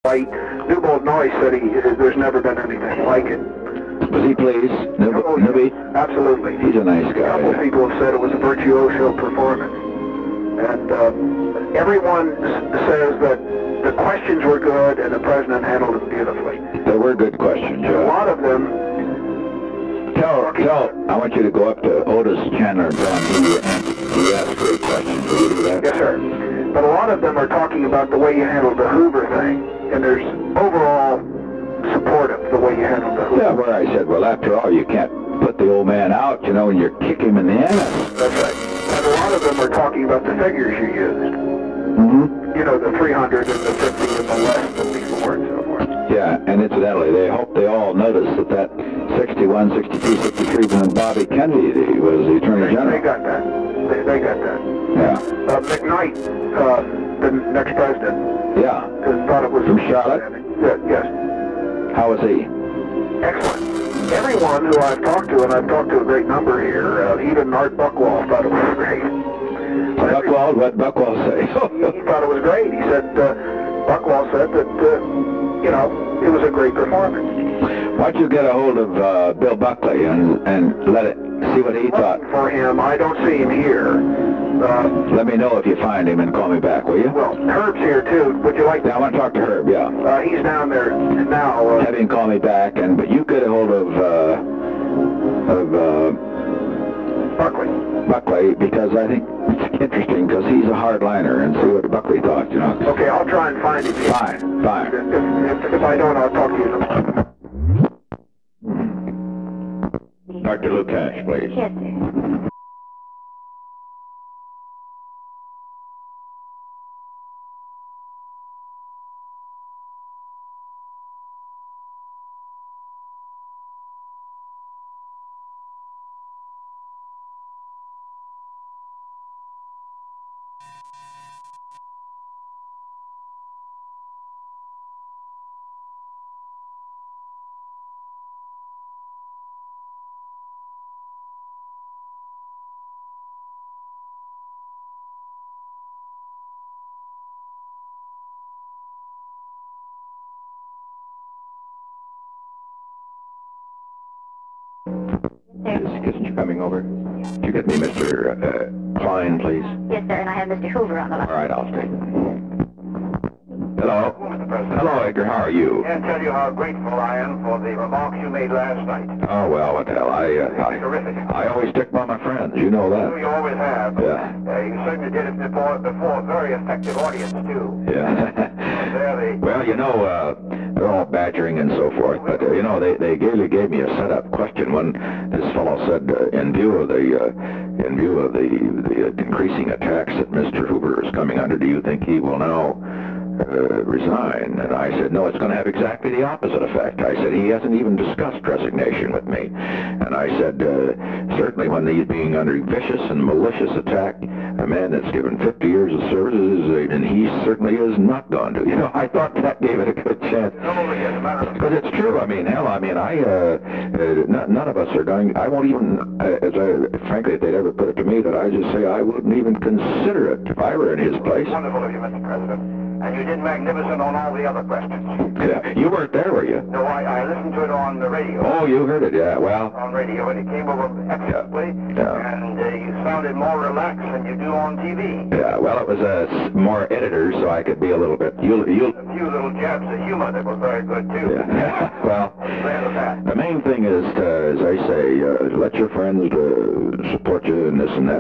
Right. Newbold Noyes said there's never been anything like it. Was he pleased? Newby? Absolutely. He's a nice guy. A couple of people have said it was a virtuoso performance. And everyone says that the questions were good and the president handled them beautifully. They were good questions, And a lot of them... I want you to go up to Otis Chandler and tell him he asked great questions. Will you do that? Yes, sir. But a lot of them are talking about the way you handled the Hoover thing. And there's overall support of the way you handled the Hoover. Yeah, where I said, well, after all, you can't put the old man out, you know, and you kick him in the ass. That's right. And a lot of them are talking about the figures you used. Mm-hmm. You know, the 300 and the 50 and the less than before and so forth. Yeah, and incidentally, they hope they all notice that 61, 62, 63 when Bobby Kennedy was the Attorney General. They got that. They got that. Yeah. McKnight, the next president. Yeah. Thought it was from Charlotte? Yes. How was he? Excellent. Everyone who I've talked to, and I've talked to a great number here, even Art Buchwald thought it was great. Buchwald? What did Buchwald say? He thought it was great. He said, Buchwald said that, you know, it was a great performance. Why don't you get a hold of Bill Buckley and see what he thought? For him, I don't see him here. Let me know if you find him and call me back, will you? Well, Herb's here too. Would you like? Yeah, I want to talk to Herb. Yeah. He's down there now. Have him call me back, but you get a hold of Buckley, because I think it's interesting, because he's a hardliner, and see what Buckley thought, you know. Okay, I'll try and find him. Fine. If I don't, I'll talk to you tomorrow. Dr. Lukash, please. Yes, sir. Isn't you coming over? Could you get me Mr. Klein, please? Yes, sir, and I have Mr. Hoover on the line. All right, I'll stay. Hello? Hello, Edgar. How are you? I can't tell you how grateful I am for the remarks you made last night. Oh, well, what the hell. Terrific. I always stick by my friends. You know that. You always have. Yeah. You certainly did it before. Very effective audience, too. Yeah. Well, you know, they're all badgering and so forth, but, you know, they really gave me a setup question when this fellow said, in view of the increasing attacks that Mr. Hoover is coming under, do you think he will now resign? And I said, no, it's going to have exactly the opposite effect. I said, he hasn't even discussed resignation with me. And I said, certainly when he's being under vicious and malicious attack, a man that's given 50 years of service, and he certainly is not going to. You know, I thought that gave it a good chance. Because it's true. I mean, hell, none of us are going, I won't even, frankly, if they'd ever put it to me, that I just say I wouldn't even consider it if I were in his place. Wonderful of you, Mr. President. And you did magnificent on all the other questions. Yeah, you weren't there, were you? No, I listened to it on the radio. Oh, you heard it, yeah, well. On radio, and it came over excellently. Yeah. And you sounded more relaxed than you do on TV. Yeah, well, it was more editors, so I could be a little bit... A few little jabs of humor that was very good, too. Yeah, well, Glad of that. the main thing is, as I say, let your friends support you and this and that.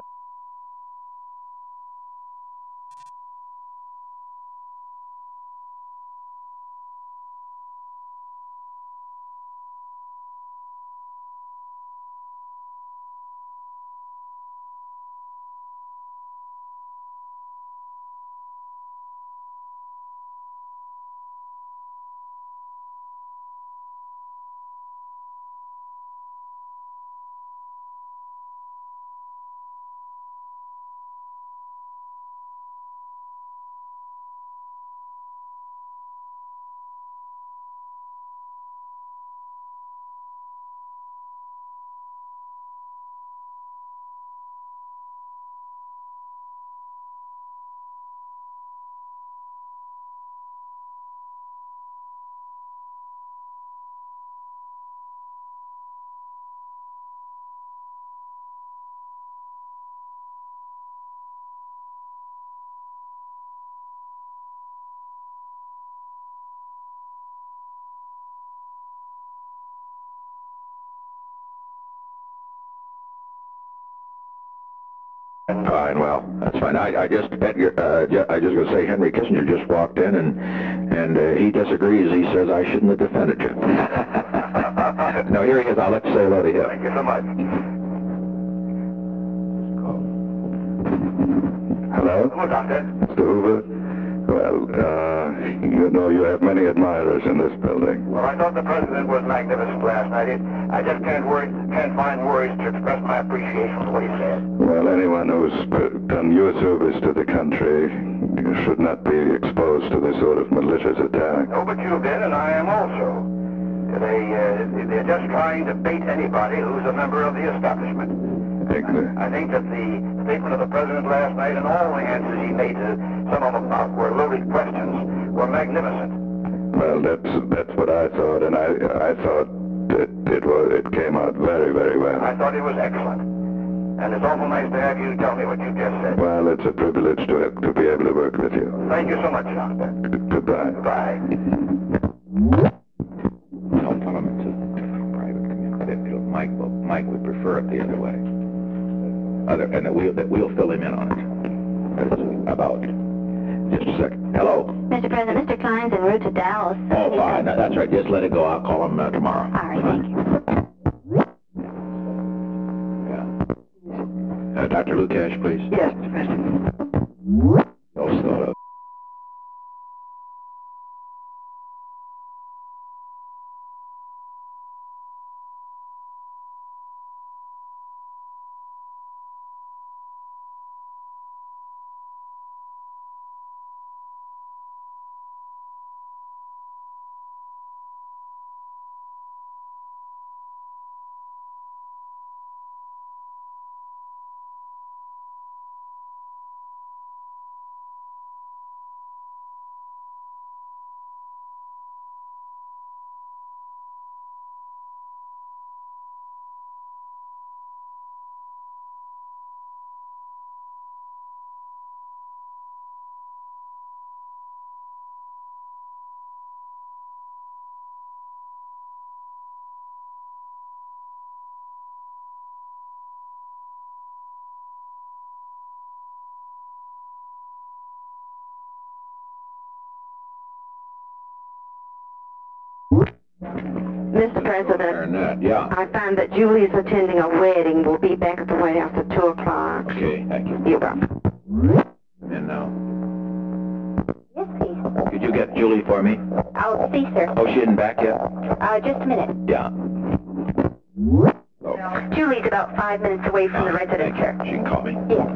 Fine, well, that's fine. I just going to say Henry Kissinger just walked in and he disagrees. He says I shouldn't have defended you. No, here he is. I'll let you say hello to him. Thank you so much. Hello? Hello, Doctor. Mr. Hoover? Well, you know you have many admirers in this building. Well, I thought the president was magnificent last night. I just can't find words to express my appreciation for what he said. Well, anyone who's done your service to the country should not be exposed to this sort of malicious attack. No, but you've been, and I am also. They're just trying to bait anybody who's a member of the establishment. I think that the statement of the president last night and all the answers he made to some of them were loaded questions, were magnificent. Well, that's what I thought, and I thought it came out very, very well. I thought it was excellent. And it's awful nice to have you tell me what you just said. Well, it's a privilege to be able to work with you. Thank you so much, Doctor. Goodbye. Goodbye. Don't tell him it's a private community. Mike would prefer it the other way. And that we'll fill him in on it. About just a second. Hello. Mr. President, Mr. Klein's en route to Dallas. Oh, fine. That's right. Just let it go. I'll call him tomorrow. All right, thank you. Yeah. Dr. Lukash, please. Yes, Mr. President. Also, Mr. President, Ernest, yeah. I find that Julie is attending a wedding. We'll be back at the White House at 2 o'clock. Okay, thank you. You're welcome. And now, Yes, please. could you get Julie for me? I'll see, sir. Oh, she isn't back yet? Just a minute. Yeah. Oh. Julie's about 5 minutes away from the residence, sir. She can call me. Yes.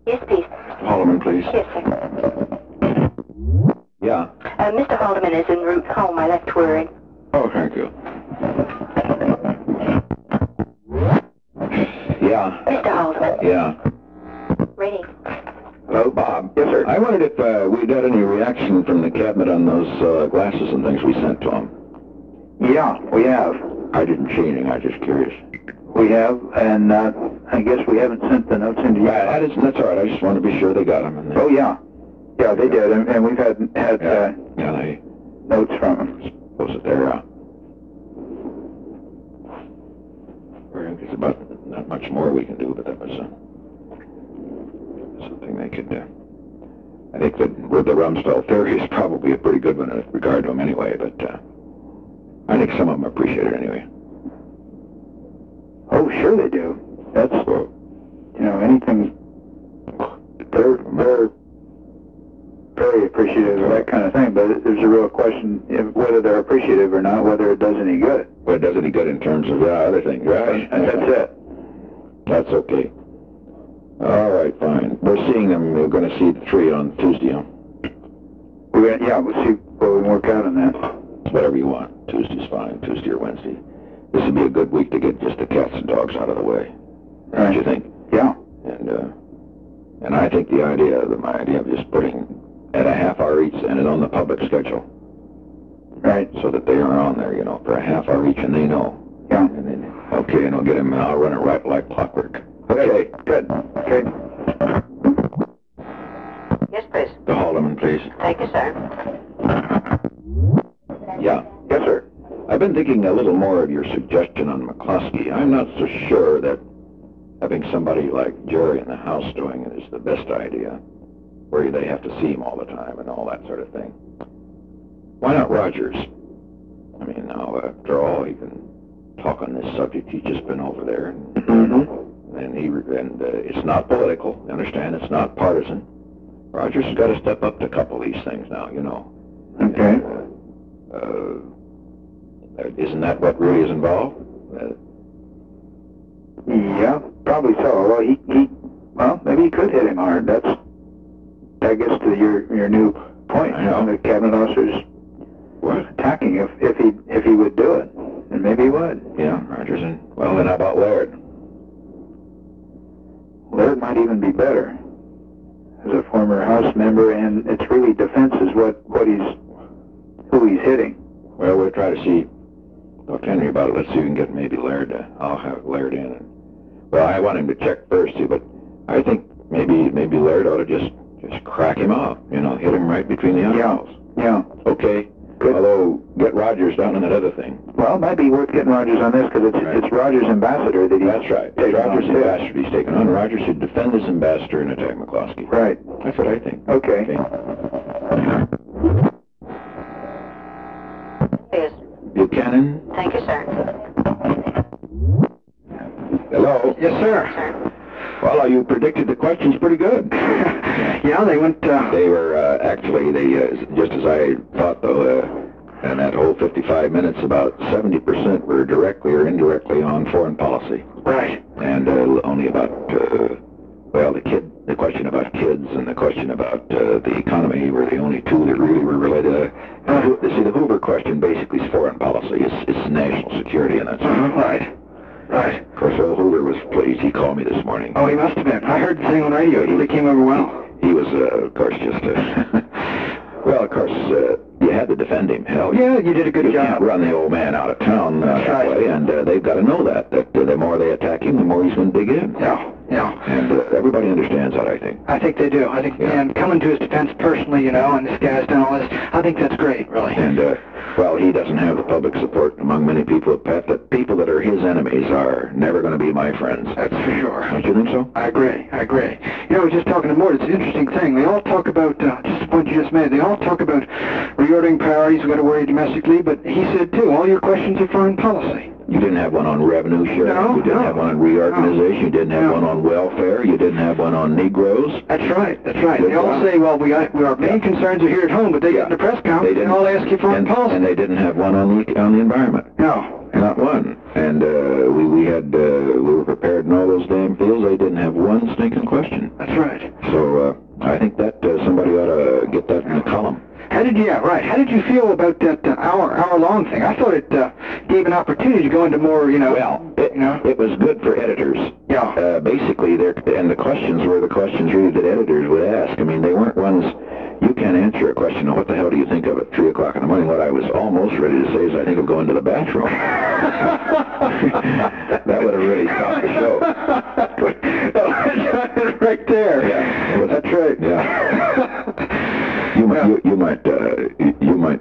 Yes, please. Haldeman, please. Yes, sir. Yeah. Mr. Haldeman is en route home. I left word. Oh, thank you. Yeah. Mr. Haldeman. Yeah. Ready. Hello, Bob. Yes, sir. I wondered if we'd had any reaction from the cabinet on those glasses and things we sent to them. Yeah, we have. I didn't see anything. I was just curious. We have, and I guess we haven't sent the notes into you. That's all right. I just wanted to be sure they got them. And Oh, yeah. Yeah, they did, and we've had yeah, they notes from them. suppose that they're there's about not much more we can do, but that was something they could do. I think that with the Rumsfeld theory is probably a pretty good one in regard to them anyway, but I think some of them appreciate it anyway. Oh, sure they do. That's, anything, they're very appreciative of that kind of thing, but there's a real question whether they're appreciative or not, whether it does any good. Well, it does any good in terms of other things, right? And that's it. That's okay. All right, fine. We're seeing them. We're going to see the three on Tuesday, huh? We'll see what we can work out on that. Whatever you want. Tuesday's fine. Tuesday or Wednesday. This would be a good week to get just the cats and dogs out of the way. Don't you think? Yeah. And I think my idea of just putting at a half hour each and it on the public schedule. Right. So that they are on there, for a half hour each and they know. Yeah. And then, okay, and I'll get them, I'll run it right like clockwork. Okay. Good. Okay. Yes, please. The Haldeman, please. Thank you, sir. Yeah. Yes, sir. I've been thinking a little more of your suggestion on McCloskey. I'm not so sure that having somebody like Jerry in the house doing it is the best idea, where they have to see him all the time and all that sort of thing. Why not Rogers? I mean, now, after all, he can talk on this subject. He's just been over there, and it's not political. You understand? It's not partisan. Rogers has got to step up to a couple of these things now, Okay. Isn't that what really is involved? Yeah, probably so. Well, maybe he could hit him hard. That gets to your new point. I know. The cabinet officers attacking if he would do it, and maybe he would. Yeah, Rogers and then how about Laird? Laird might even be better as a former House member, and it's really defense is who he's hitting. Well, we'll try to see. Talk to Henry about it. Let's see if we can get maybe Laird. I'll have Laird in. Well, I want him to check first, too, but I think maybe Laird ought to just crack him off. Hit him right between the eyeballs. Yeah. Okay. Good. Although, get Rogers down on that other thing. Well, it might be worth getting Rogers on this, because it's Rogers' ambassador that he's... That's right. It's Rogers' ambassador he's taken on. Rogers should defend his ambassador and attack McCloskey. Right. That's what I think. Okay. Yes. Buchanan? Thank you, sir. Hello? Yes, sir. Sir. Well, you predicted the questions pretty good. Yeah, they went... They were, actually, just as I thought, though, in that whole 55 minutes, about 70% were directly or indirectly on foreign policy. Right. And only about, the question about kids and the question about the economy were the only two that really were related. See, the Hoover question basically is foreign policy. It's national security, and that's Right. Right. Of course, old Hoover was pleased. He called me this morning. Oh, he must have been. I heard the thing on radio. It really came over well. He was, of course, just... well, of course, you had to defend him. Hell, Yeah, you did a good you job. can't run the old man out of town That's that right. way, and they've got to know that the more they attack him, the more he's going to dig in. Yeah. And everybody understands that, I think. I think they do. I think, and coming to his defense personally, and this guy's done all this, I think that's great, really. And, he doesn't have the public support among many people. Pat, the people that are his enemies are never going to be my friends. That's for sure. Don't you think so? I agree. I was just talking to Mort. It's an interesting thing. They all talk about, just the point you just made, they all talk about reordering priorities. We've got to worry domestically, but he said, too, all your questions are foreign policy. You didn't have one on revenue sharing. No, you didn't have one on reorganization. No. You didn't have one on welfare. You didn't have one on Negroes. That's right. Good They all job. say, well, our main concerns are here at home, but they get in the press conference and all ask you foreign policy. And they didn't have one on the environment. No. Not one. And we were prepared in all those damn fields. They didn't have one stinking question. That's right. Right. How did you feel about that hour-long thing? I thought it gave an opportunity to go into more, Well, it was good for editors. Yeah. Basically, and the questions were the questions really that editors would ask. I mean, they weren't ones, you can't answer a question, what the hell do you think of at 3 o'clock in the morning? What I was almost ready to say is I think of going to the bathroom. That would have really stopped the show. Right there. Yeah. That's right. Yeah. You might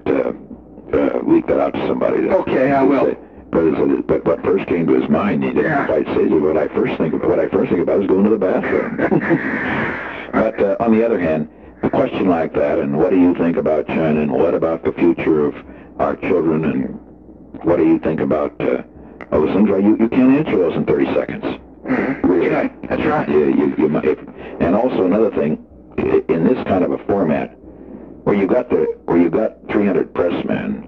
leak that out to somebody. Okay, I will. But what first came to his mind, he didn't quite say, what I first think about is going to the bathroom. But on the other hand, a question like that, and what do you think about China, and what about the future of our children, and what do you think about those things? Well, you can't answer those in 30 seconds. Really. Yeah, that's right. You might, and also another thing, in this kind of a format, where you got 300 pressmen,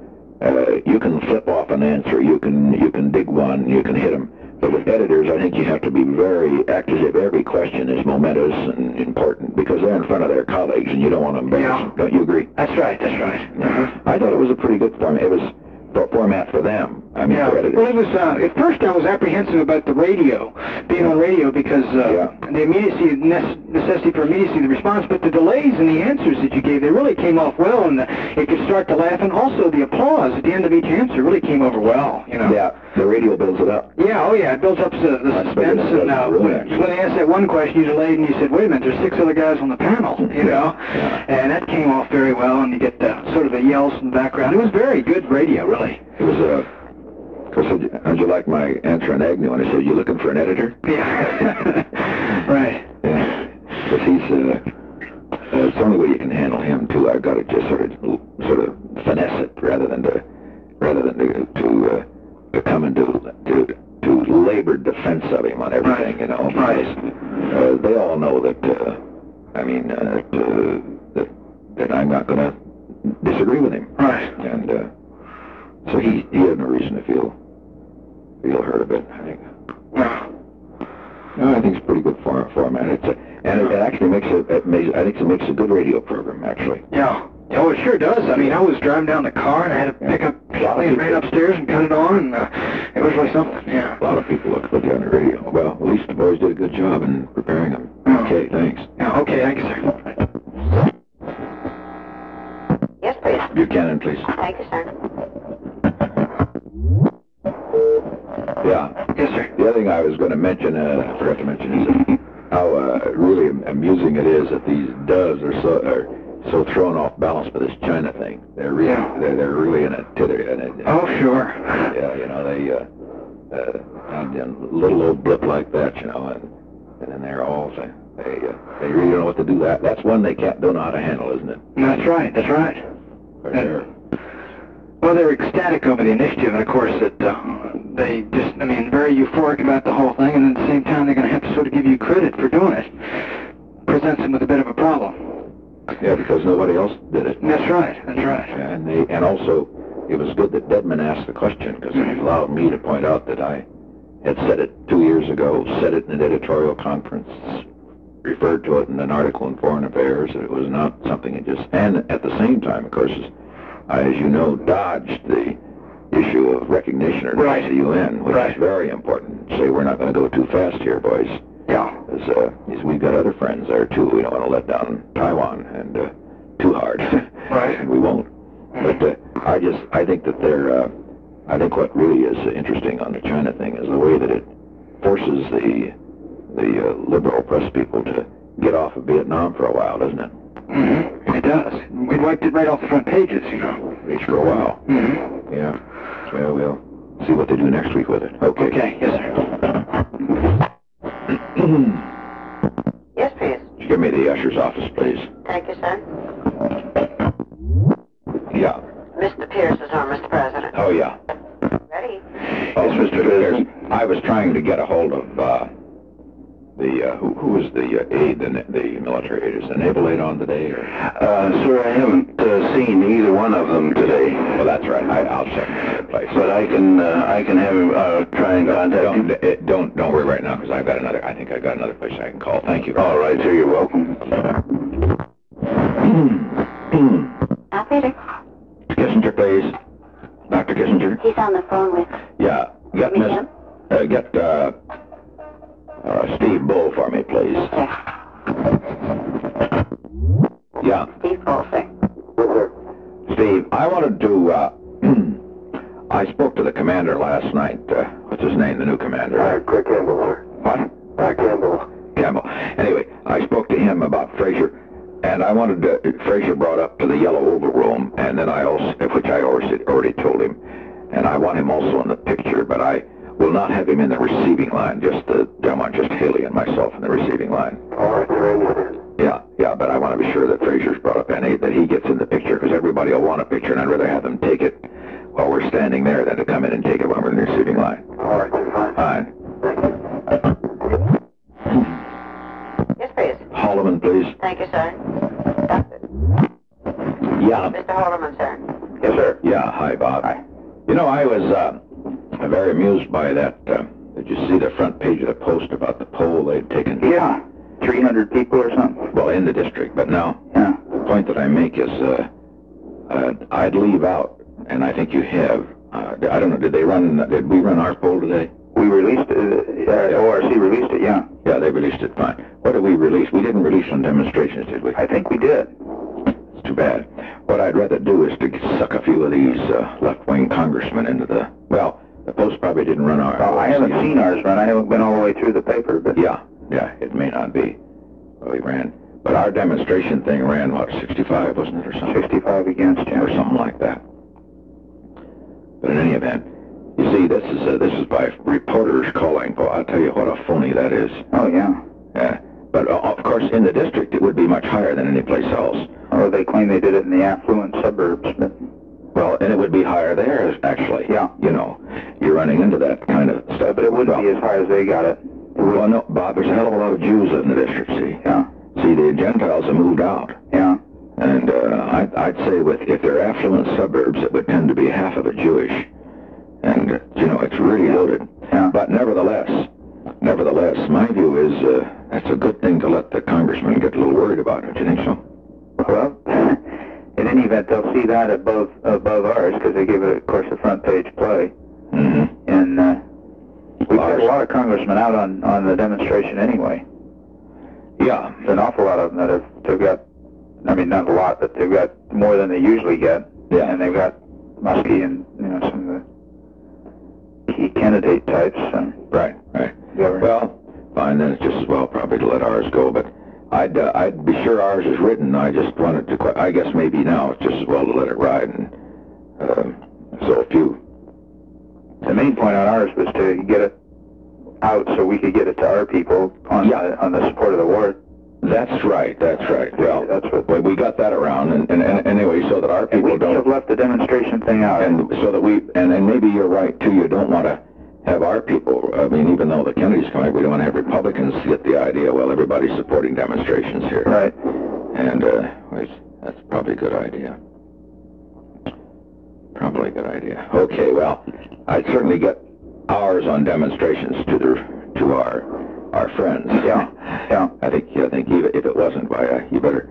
you can flip off an answer, you can dig one, you can hit them. But with editors, I think you have to be very active. Every question is momentous and important because they're in front of their colleagues, and you don't want to embarrass them. Don't you agree? That's right. That's right. I thought it was a pretty good format. It was a format for them. I mean, for editors. Well, it was, at first I was apprehensive about the radio, being on radio, because the immediacy, necessity for immediacy of the response, but the delays in the answers that you gave, they really came off well, and it could start to laugh, and also the applause at the end of each answer really came over well, Yeah, the radio builds it up. Yeah, oh yeah, it builds up the suspense, and when they asked that one question, you delayed, and you said, wait a minute, there's 6 other guys on the panel, and that came off very well, and you get sort of the yells in the background. It was very good radio, really. It was how'd you like my answer on Agnew? And I said, you looking for an editor? Yeah. Right. Yeah. Because he's, it's the only way you can handle him, too. I've got to just sort of finesse it rather than to come and do labored defense of him on everything, Because, they all know that, that I'm not going to disagree with him. Right. And, so he had no reason to feel hurt a bit, I think. No, I think it's a pretty good format. It actually makes I think it makes a good radio program, actually. Yeah. Oh, it sure does. I mean, I was driving down the car, and I had to pick up Shelley and ran upstairs and cut it on, and it was really something, yeah. A lot of people look good on the radio. Well, at least the boys did a good job in preparing them. Okay, thanks. Yeah, okay, thank you, sir. Yes, please. Buchanan, please. Thank you, sir. Yeah. Yes, sir. The other thing I was going to mention, I forgot to mention, is how really amusing it is that these doves are so thrown off balance by this China thing. They're really in a tither. Oh, sure. Yeah, and a little old blip like that, and then they're all they really don't know what to do. That's one they don't know how to handle, isn't it? That's right. That's right. Well, they're ecstatic over the initiative, and of course that they just, very euphoric about the whole thing, and at the same time they're going to have to sort of give you credit for doing it. Presents them with a bit of a problem. Yeah, because nobody else did it. That's right. That's right. And also, it was good that Dedman asked the question, because it allowed me to point out that I had said it 2 years ago, said it in an editorial conference, referred to it in an article in Foreign Affairs, that it was not something it just... And at the same time, of course, as you know, dodged the issue of recognition or not the UN, which is very important. Say, we're not going to go too fast here, boys. Yeah. Because we've got other friends there, too. We don't want to let down Taiwan and too hard. Right. And we won't. But I think that I think what really is interesting on the China thing is the way that it forces the liberal press people to get off of Vietnam for a while, doesn't it? Mm-hmm. It does. We wiped it right off the front pages, At least for a while. Mm-hmm. Yeah. Well, we'll see what they do next week with it. Okay. Okay. Yes, sir. Yes, please. Give me the usher's office, please. Thank you, sir. Yeah. Mr. Pierce is on, Mr. President. Oh, yeah. Ready? Oh, Mr. Pierce, I was trying to get a hold of who was the aide, the military aide? Is the naval aide on today? Or? Sir, I haven't seen either one of them today. Well, that's right. I'll check in another place. But I can have him try and contact you. Don't worry right now, because I think I got another place I can call. Thank you. All right, sir. You're welcome. Operator. Get Steve Bull for me, please. Yeah. Steve Bull, sir. Steve, I wanted to, I spoke to the commander last night. What's his name, the new commander? Quick Campbell, sir. What? Campbell. Campbell. Anyway, I spoke to him about Frazier, and I wanted to, Frazier brought up to the Yellow Oval Room, and then I also, which I already told him, and I want him also in the picture, but I will not have him in the receiving line, I want just Haley and myself in the receiving line. All right, sir. Yeah, but I want to be sure that Frazier's brought up any, that he gets in the picture, because everybody will want a picture, and I'd rather have them take it while we're standing there than to come in and take it when we're in the receiving line. All right, sir. Fine. Yes, please. Holloman, please. Thank you, sir. Yeah. Mr. Holloman, sir. Yes, sir. Yeah, hi, Bob. Hi. You know, I was very amused by that. Did you see the front page of the Post about the poll they'd taken? Yeah, 300 people or something. Well, in the district, but now, Yeah. the point that I make is I'd leave out, and I think you have, I don't know, did we run our poll today? We released it, ORC released it, yeah. Yeah, they released it, fine. What did we release? We didn't release on demonstrations, did we? I think we did. It's too bad. What I'd rather do is to suck a few of these left-wing congressmen into the, well, the Post probably didn't run our... Well, I haven't seen ours run. I haven't been all the way through the paper, but... Yeah, it may not be. Well, we ran. But our demonstration thing ran, what, 65, wasn't it, or something? 65 against, yeah. Or something like that. But in any event, you see, this is by reporters calling. Boy, I'll tell you what a phony that is. Oh, yeah. Yeah. But, of course, in the district, it would be much higher than any place else. Oh, they claim they did it in the affluent suburbs, but... Well, and it would be higher there, actually. Yeah. You know, you're running into that kind of stuff. But it wouldn't be as high as they got it. Well, no, Bob, there's a hell of a lot of Jews in the district, see? Yeah. See, the Gentiles have moved out. Yeah. And I'd say if they're affluent suburbs, it would tend to be half of it Jewish. And, you know, it's really loaded. Yeah. But nevertheless, my view is that's a good thing to let the congressman get a little worried about, don't you think so? Well, in any event, they'll see that above ours, because they give it, of course, a front page play. Mm-hmm. And we've got a lot of congressmen out on the demonstration anyway. Yeah. There's an awful lot of them they've got, I mean, not a lot, but they've got more than they usually get. Yeah. And they've got Muskie and, you know, some of the key candidate types. Right. Well, fine, then it's just as well probably to let ours go, but I'd be sure ours is written. I just wanted to, I guess maybe now it's just as well to let it ride, and so a few. The main point on ours was to get it out so we could get it to our people on the support of the war. That's right. Well, that's what we got that around, and anyway, so that our people don't have left the demonstration thing out, and so that and maybe you're right too. You don't want to have our people. I mean, even though the Kennedys come out, we don't want to have Republicans get the idea. Well, everybody's supporting demonstrations here, right? And that's probably a good idea. Probably a good idea. Okay, well, I'd certainly get ours on demonstrations to our friends. Yeah. I think even if it wasn't, you better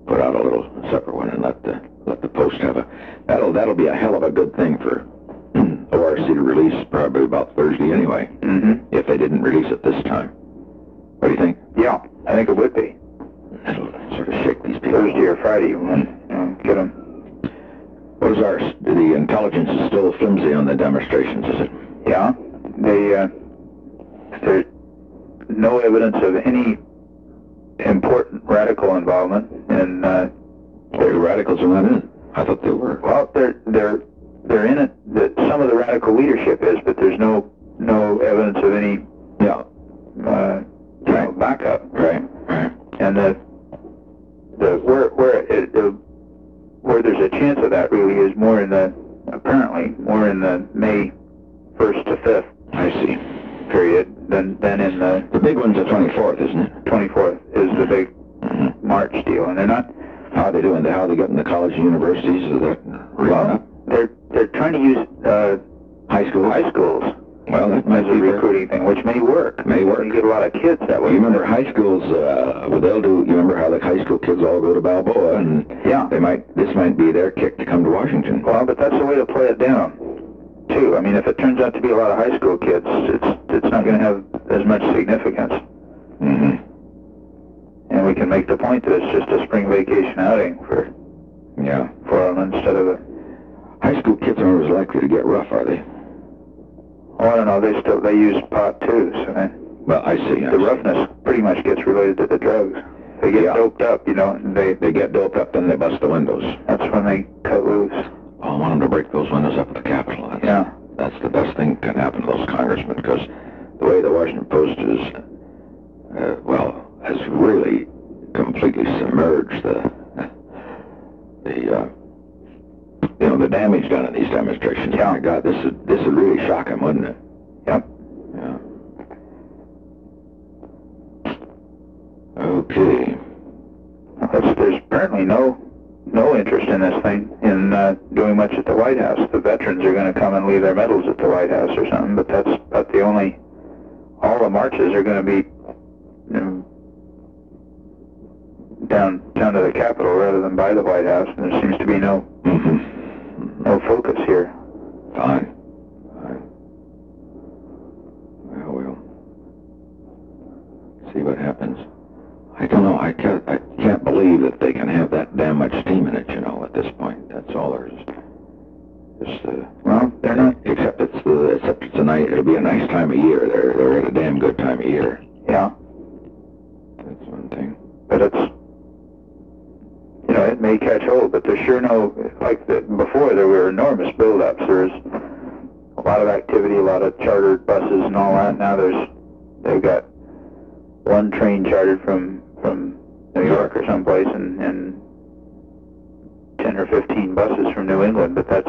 put out a little separate one and let the Post have that'll be a hell of a good thing for ORC to release probably about Thursday anyway. Mm-hmm. If they didn't release it this time. What do you think? Yeah, I think it would be. It'll sort of shake these people. Thursday or Friday, and get them. What is ours? The intelligence is still flimsy on the demonstrations, is it? Yeah, there's no evidence of any important radical involvement, and the radicals are not in it. I thought they were. Well, they're in it. That some of the radical leadership is, but there's no evidence of any backup. Right. And where there's a chance of that really is apparently more in the May 1st to 5th. I see. Period than in the big one's the 24th, isn't it? 24th is the big March deal, and they're not. How are they doing? How are they getting the college and universities? Is that well, they're trying to use high schools. Well, that might be a recruiting thing, which may work. You get a lot of kids that way. You remember high schools? You remember how the high school kids all go to Balboa, and this might be their kick to come to Washington. Well, but that's the way to play it down, too. I mean, if it turns out to be a lot of high school kids, it's not going to have as much significance. Mm-hmm. And we can make the point that it's just a spring vacation outing for them instead of a... High school kids aren't as likely to get rough, are they? Oh, I don't know. They use pot too, so well, I see. The roughness pretty much gets related to the drugs. They get doped up, you know. They get doped up, then they bust the windows. That's when they cut loose. Oh, I want them to break those windows up at the Capitol. That's the best thing that can happen to those congressmen, because the way the Washington Post is, has really completely submerged the damage done in these demonstrations. Yeah. Oh my God, this would really shock him, wouldn't it? Yep. Yeah. Okay. There's apparently no interest in this thing, in doing much at the White House. The veterans are going to come and leave their medals at the White House or something, but that's about the only... All the marches are going to be down to the Capitol rather than by the White House, and there seems to be no focus here. Fine. Well, we'll see what happens. I don't know. I can't believe that they can have that damn much steam in it, you know, at this point. That's all there is. Well, they're not... Except it's a night. It'll be a nice time of year. They're at a damn good time of year. Yeah. That's one thing. But it's... You know, it may catch hold, but there's sure before there were enormous build-ups. There was a lot of activity, a lot of chartered buses and all that. Now they've got one train chartered from New York or someplace, and 10 or 15 buses from New England, but that's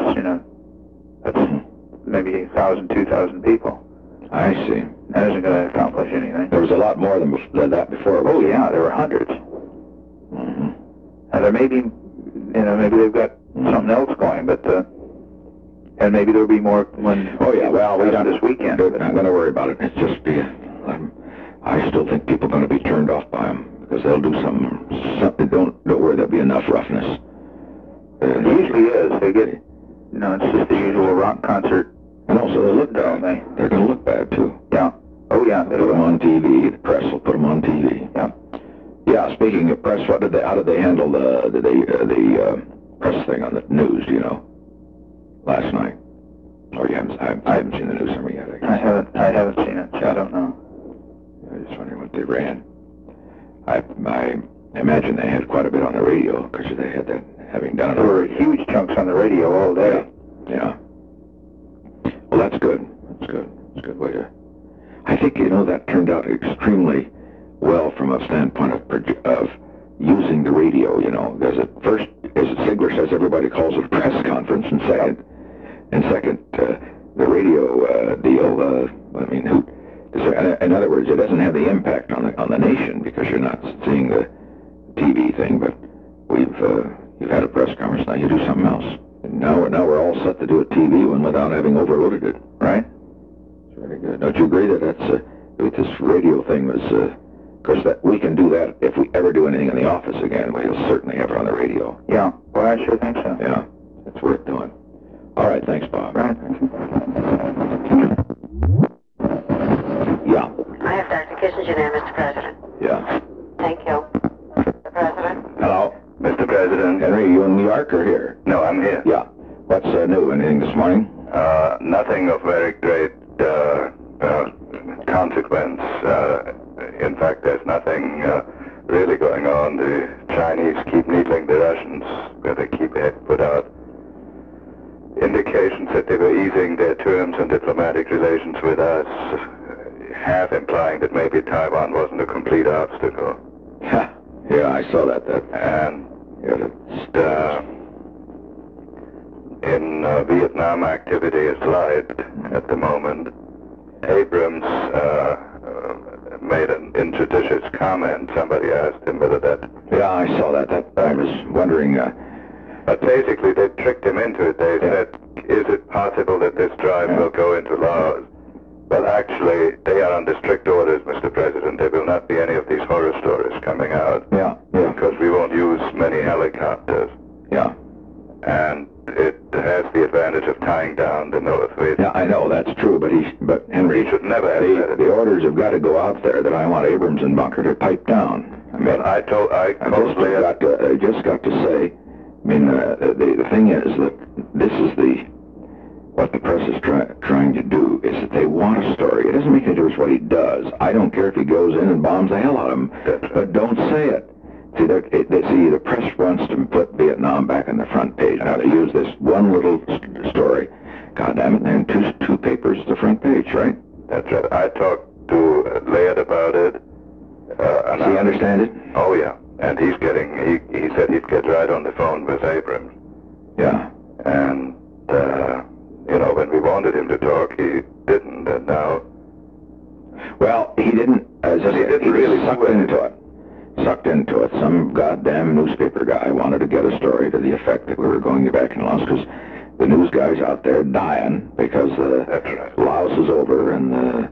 maybe 1,000, 2,000 people. I see. That isn't going to accomplish anything. There was a lot more than that before. Oh yeah, there were hundreds. Mm-hmm. Now there may be, maybe they've got something else going, but and maybe there'll be more when. Oh yeah, well, we don't this weekend. I'm not going to worry about it. It's just I still think people are going to be turned off by them because they'll do something. Don't worry, there'll be enough roughness. It usually is. They get, it's just the usual rock concert. And also they look bad. They're going to look bad too. Yeah. Oh yeah. They'll put them on TV. The press will put them on TV. Yeah. Yeah. Speaking of press, how did they handle the press thing on the news? Do you know? Last night. Or you haven't? I haven't seen the news summary yet. I haven't seen it. So I don't know. I was just wondering what they ran. I imagine they had quite a bit on the radio because they had that having done it. There were huge chunks on the radio all day. Yeah. Well, that's good. That's good. It's a good way to... I think, that turned out extremely well from a standpoint of using the radio, because at first, as Ziegler says, everybody calls it a press conference, and second, the radio deal, in other words, it doesn't have the impact on the nation because you're not seeing the TV thing, but you've had a press conference, now you do something else. And now we're all set to do a TV one without having overloaded it, right? It's very good. Don't you agree that this radio thing was, of course, that we can do that if we ever do anything in the office again. We'll certainly have it on the radio. Yeah, well, I sure think so. Yeah, it's worth doing. All right, thanks, Bob. Right. Yeah. I have Dr. Kissinger there, Mr. President. Yeah. Thank you. Mr. President? Hello. Mr. President. Henry, you in New York or here? No, I'm here. Yeah. What's new? Anything this morning? Nothing of very great consequence. In fact, there's nothing really going on. The Chinese keep needling the Russians, where they had put out indications that they were easing their terms on diplomatic relations with us, half implying that maybe Taiwan wasn't a complete obstacle. Yeah, I saw that. And in Vietnam, activity is light at the moment. Abrams made an injudicious comment. Somebody asked him whether that... Yeah, I saw that. I was wondering... But basically, they tricked him into it. They said, is it possible that this drive will go into law? Well, actually, they are under strict orders, Mr. President. There will not be any of these horror stories coming out. Yeah. Because we won't use many helicopters. Yeah. And it has the advantage of tying down the North with... Yeah, I know, that's true, but Henry... He should never The orders have got to go out there that I want Abrams and Bunker to pipe down. I mean, I just got to say, I mean, the thing is that this is what the press is trying to do, is that they want a story. It doesn't make any difference what he does. I don't care if he goes in and bombs the hell out of them, but don't say it. See, the press wants to put Vietnam back on the front page. Now, they use this one little story. God damn it, and two papers at the front page, right? That's right. I talked to Laird about it. Does he understand it? Oh, yeah. And he said he'd get right on the phone with Abrams. Yeah. And, when we wanted him to talk, he didn't, and now... Well, he didn't, he really sucked into it. Some goddamn newspaper guy wanted to get a story to the effect that we were going back in Laos, because the news guys out there dying because Laos is over and the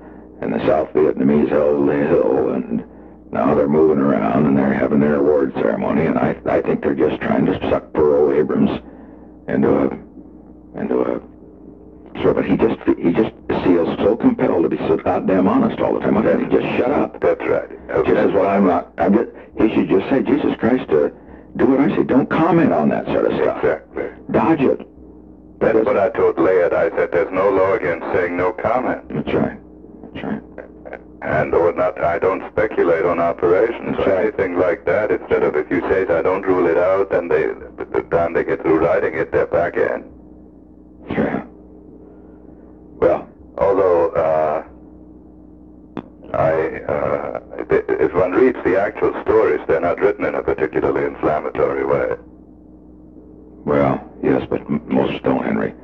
South Vietnamese held the hill, and now they're moving around and they're having their award ceremony, and I think they're just trying to suck poor old Abrams into a sort of, he just feels so compelled to be so goddamn honest all the time. Why doesn't he just shut up? That's right. Just as well he should just say, Jesus Christ, do what I say. Don't comment on that sort of stuff. Exactly. Dodge it. That's what I told Laird. I said there's no law against saying no comment. That's right. That's right. And I don't speculate on operations or anything like that. Instead of, if you say I don't rule it out, then the time they get through writing it, they're back in. Yeah. Well, although if one reads the actual stories, they're not written in a particularly inflammatory way. Well, yes, but most don't, Henry.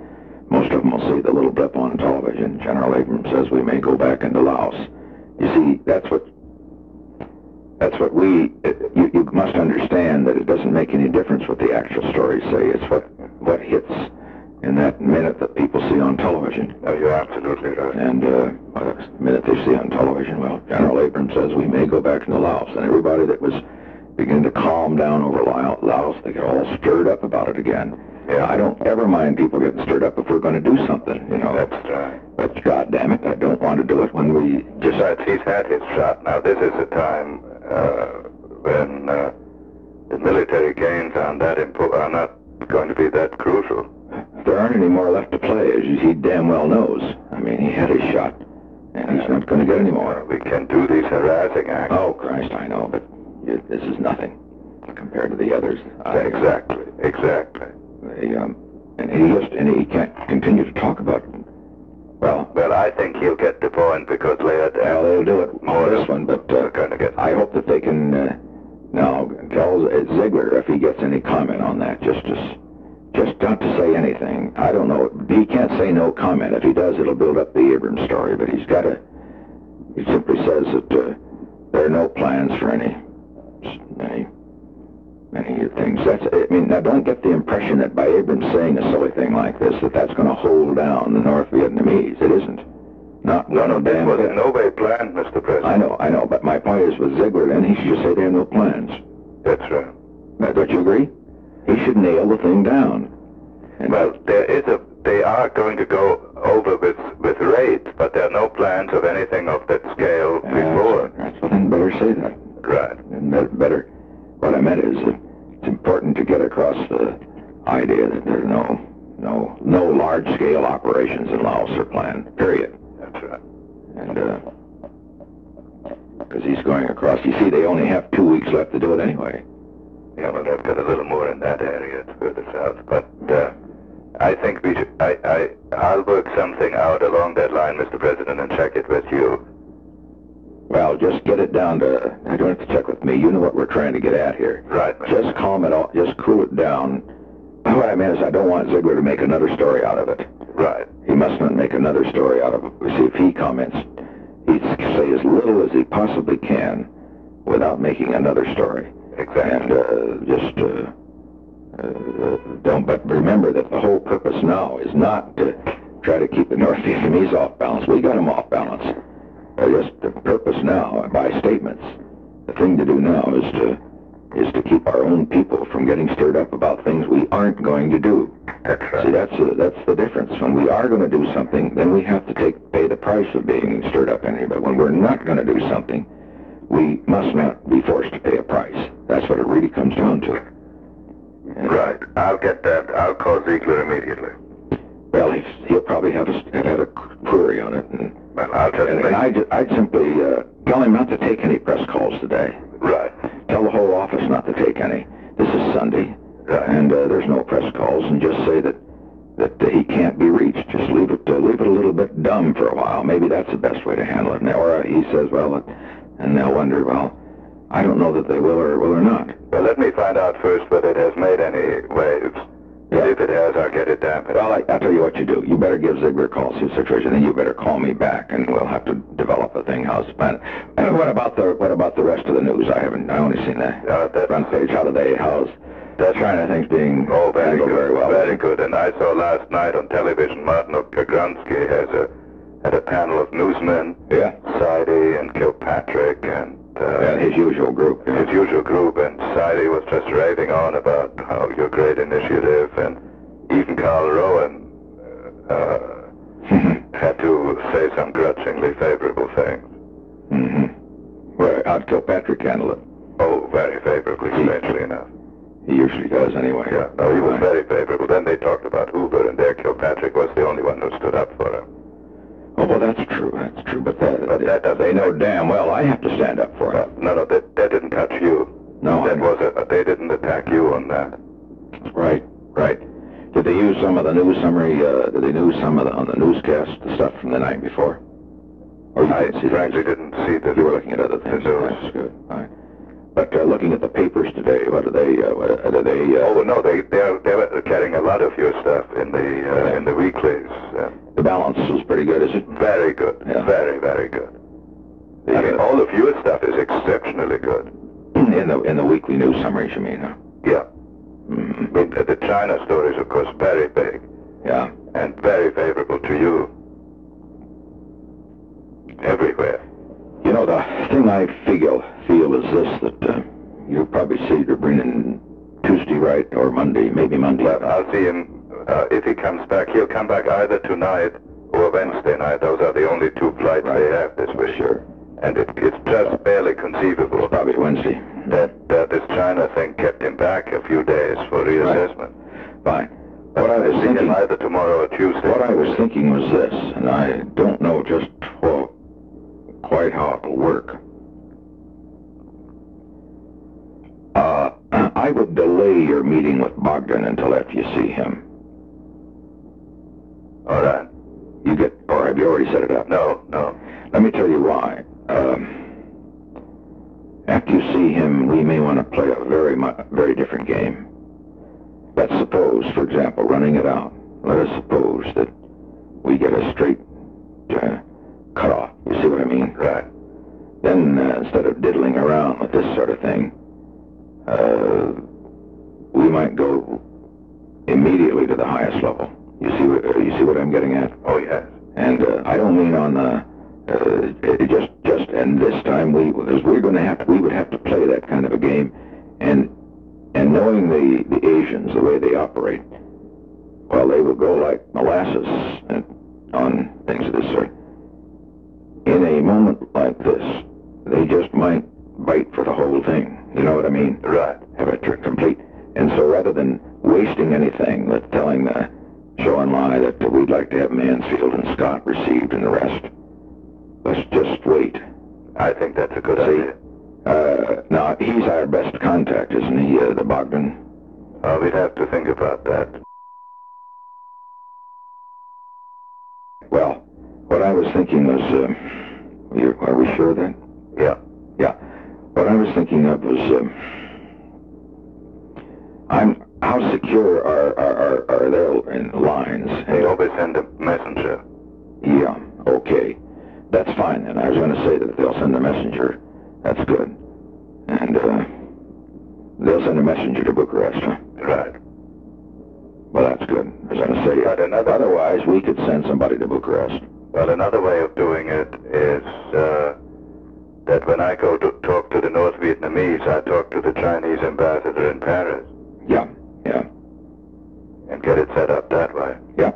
Most of them will see the little blip on television. General Abrams says we may go back into Laos. You see, that's what you must understand, that it doesn't make any difference what the actual stories say. It's what hits in that minute that people see on television. Oh, you're absolutely right. And the minute they see on television, well, General Abrams says we may go back into Laos, and everybody that was beginning to calm down over Laos, they get all stirred up about it again. Yeah, I don't ever mind people getting stirred up if we're going to do something, That's right. But God damn it, I don't want to do it when we just... Besides, he's had his shot. Now, this is a time when the military gains are not going to be that crucial. There aren't any more left to play, as he damn well knows. I mean, he had his shot, and he's not going to get any more. We can do these harassing acts. Oh, Christ, I know, but this is nothing compared to the others. Exactly. And he can't continue to talk about it. Well, I think he'll get the point, because they'll do it more this one, but I hope that they can now tell Ziegler if he gets any comment on that, just not to say anything. I don't know. He can't say no comment. If he does, it'll build up the Abrams story, but he simply says that there are no plans for any things. Now don't get the impression that by Abrams saying a silly thing like this, that's going to hold down the North Vietnamese. It isn't. Not no damn bit. There's no way planned, Mr. President. I know, but my point is with Ziegler, then he should just say they have no plans. That's right. Don't you agree? He should nail the thing down. Well, they are going to go over with raids, but there are no plans of anything of that scale before. That's what then better say that. Right. And better. What I meant is that it's important to get across the idea that there's no large-scale operations in Laos are planned. Period. That's right. And because he's going across, you see, they only have 2 weeks left to do it anyway. Yeah, well, they've got a little more in that area further south, but I think we should. I'll work something out along that line, Mr. President, and check it with you. Well, just get it down to, I don't have to check with me. You know what we're trying to get at here. Right. Just calm it off, just cool it down. What I mean is I don't want Ziegler to make another story out of it. Right. He must not make another story out of it. See, if he comments, he'd say as little as he possibly can without making another story. Exactly. And but remember that the whole purpose now is not to try to keep the North Vietnamese off balance. We got them off balance. Just the purpose now, by statements, the thing to do now is is to keep our own people from getting stirred up about things we aren't going to do. That's right. See, that's the difference. When we are going to do something, then we have to pay the price of being stirred up in it. But when we're not going to do something, we must not be forced to pay a price. That's what it really comes down to. Right. I'll get that. I'll call Ziegler immediately. Well, he'll probably have a query on it. And, well, I'll just and I'd simply tell him not to take any press calls today. Right. Tell the whole office not to take any. This is Sunday. Right. And there's no press calls, and just say that he can't be reached. Just leave it a little bit dumb for a while. Maybe that's the best way to handle it. Or he says, well, and they'll wonder, well, I don't know that they will or not. Well, let me find out first whether it has made any waves. Yeah. If it has, I'll get it dampened. Well, I'll tell you what you do. You better give Ziegler a call, see the situation, and you better call me back, and we'll have to develop a thing. How's the plan? And what about the rest of the news? I only seen the front page. How's that China thing's being very handled good, very well? Very good. And I saw last night on television Martin Pogronsky had a panel of newsmen. Yeah. Sidey and Kilpatrick and his usual group. Yeah. His usual group, and Sidey was just raving on about how your great initiative, and even Carl Rowan had to say some grudgingly favorable things. Mm-hmm. Well, how'd Kilpatrick handle it? Oh, very favorably, strangely enough. He usually does anyway. Yeah, no, he was very favorable. Then they talked about Hoover, and there Kilpatrick was the only one who stood up for him. Oh, well, that's true. But that doesn't. They know damn well I have to stand up for him. No, that didn't touch you. No, they didn't attack you on that. Right. Did they use some of the news summary? Did they use some of on the newscast the stuff from the night before? Or I frankly didn't see that. You were looking at other things. That's good. All right. But looking at the papers today, what do they? Oh no, they're carrying a lot of your stuff in the weeklies. The balance was pretty good, is it? Very good. Yeah. Very, very good. All of your stuff is exceptionally good. In the weekly news summaries, you mean? Huh? Yeah. Mm-hmm. The China story is, of course, very big. Yeah. And very favorable to you. Everywhere. You know, the thing I feel is this, that you'll probably see Dubrinin Tuesday, right, or Monday, maybe Monday. Well, I'll see him, if he comes back. He'll come back either tonight or Wednesday night. Those are the only two flights they have this week. Sure. And it's just barely conceivable. It's probably Wednesday. That this China thing kept him back a few days for reassessment. Right. Fine. What I was thinking, either tomorrow or Tuesday. What I was thinking was this, and I don't know just quite how it'll work. I would delay your meeting with Bogdan until after you see him. All right. Or have you already set it up? No. Let me tell you why. After you see him, we may want to play a very different game. Let's suppose, for example, running it out, let us suppose that we get a straight cutoff. You see what I mean? Right. Then instead of diddling around with this sort of thing, we might go immediately to the highest level. You see what I'm getting at? Oh, yes. And I don't mean on the and this time we would have to play that kind of a game, and knowing the Asians, the way they operate, well, they will go like molasses on things of this sort. In a moment like this, they just might bite for the whole thing. You know what I mean? Right. Have it complete. And so rather than wasting anything, telling the show and lie that we'd like to have Mansfield and Scott received and the rest, let's just wait. I think that's a good idea. Now, he's our best contact, isn't he, the Bogdan? We'd have to think about that. Well, what I was thinking was, are we sure then? Yeah. Yeah. What I was thinking of was, how secure are their lines? They always send a messenger. Yeah, okay. That's fine, then. I was going to say that if they'll send a messenger, that's good. And they'll send a messenger to Bucharest, huh? Right. Well, that's good. I was going to say, but otherwise we could send somebody to Bucharest. Well, another way of doing it is that that when I go to talk to the North Vietnamese, I talk to the Chinese ambassador in Paris. Yeah, yeah. And get it set up that way. Yeah.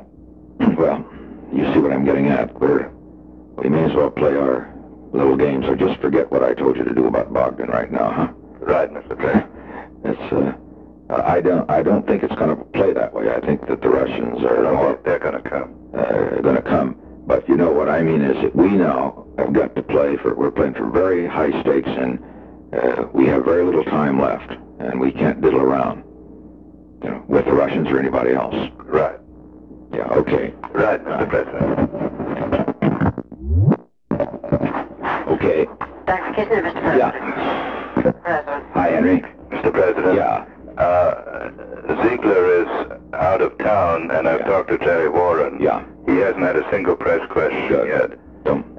Well, you see what I'm getting at. We may as well play our little games or just forget what I told you to do about Bogdan right now, huh? Right, Mr. President. I don't think it's going to play that way. I think that the Russians are more... They're going to come. Going to come. But you know what I mean is that we now have got to play for... We're playing for very high stakes, and we have very little time left, and we can't diddle around, you know, with the Russians or anybody else. Right. Yeah, okay. Right, Mr. President. Dr. Okay. Kitchener, Mr. President. Yeah. President. Hi, Henry. Mr. President. Yeah. Ziegler is out of town, and I've talked to Jerry Warren. Yeah. He hasn't had a single press question yet.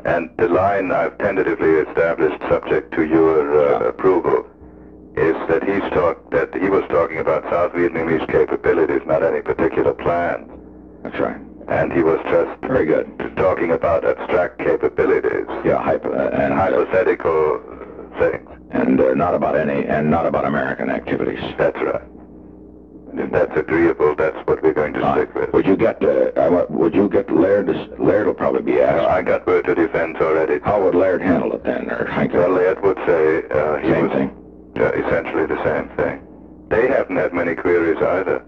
And the line I've tentatively established, subject to your approval, is that he was talking about South Vietnamese capabilities, not any particular plans. That's right. And he was just very good talking about abstract capabilities. Yeah, and hypothetical things. And not about American activities. That's right. And if that's agreeable, that's what we're going to stick with. Would you get Laird? Laird will probably be asked. I got word to defense already. How would Laird handle it then, or Well, Laird would say same thing. Essentially the same thing. They haven't had many queries either.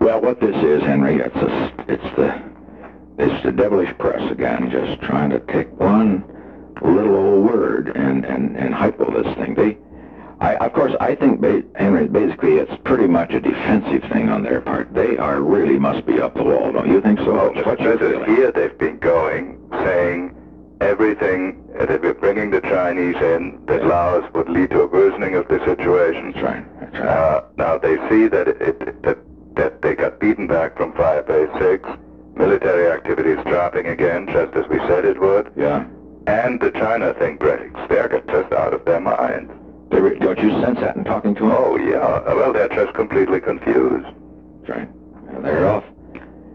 Well, what this is, Henry, it's the devilish press again, just trying to take one little old word and hypo this thing. Of course, I think, Henry, basically it's pretty much a defensive thing on their part. They really must be up the wall, don't you think so? Well, here they've been going, saying everything that we're bringing the Chinese in, that Laos would lead to a worsening of the situation. That's right. That's right. Now they see that that they got beaten back from Fire Base 6, military activities dropping again, just as we said it would. Yeah. And the China thing breaks. They're just out of their minds. Don't you sense that in talking to them? Oh, yeah. Well, they're just completely confused. That's right. And they're off.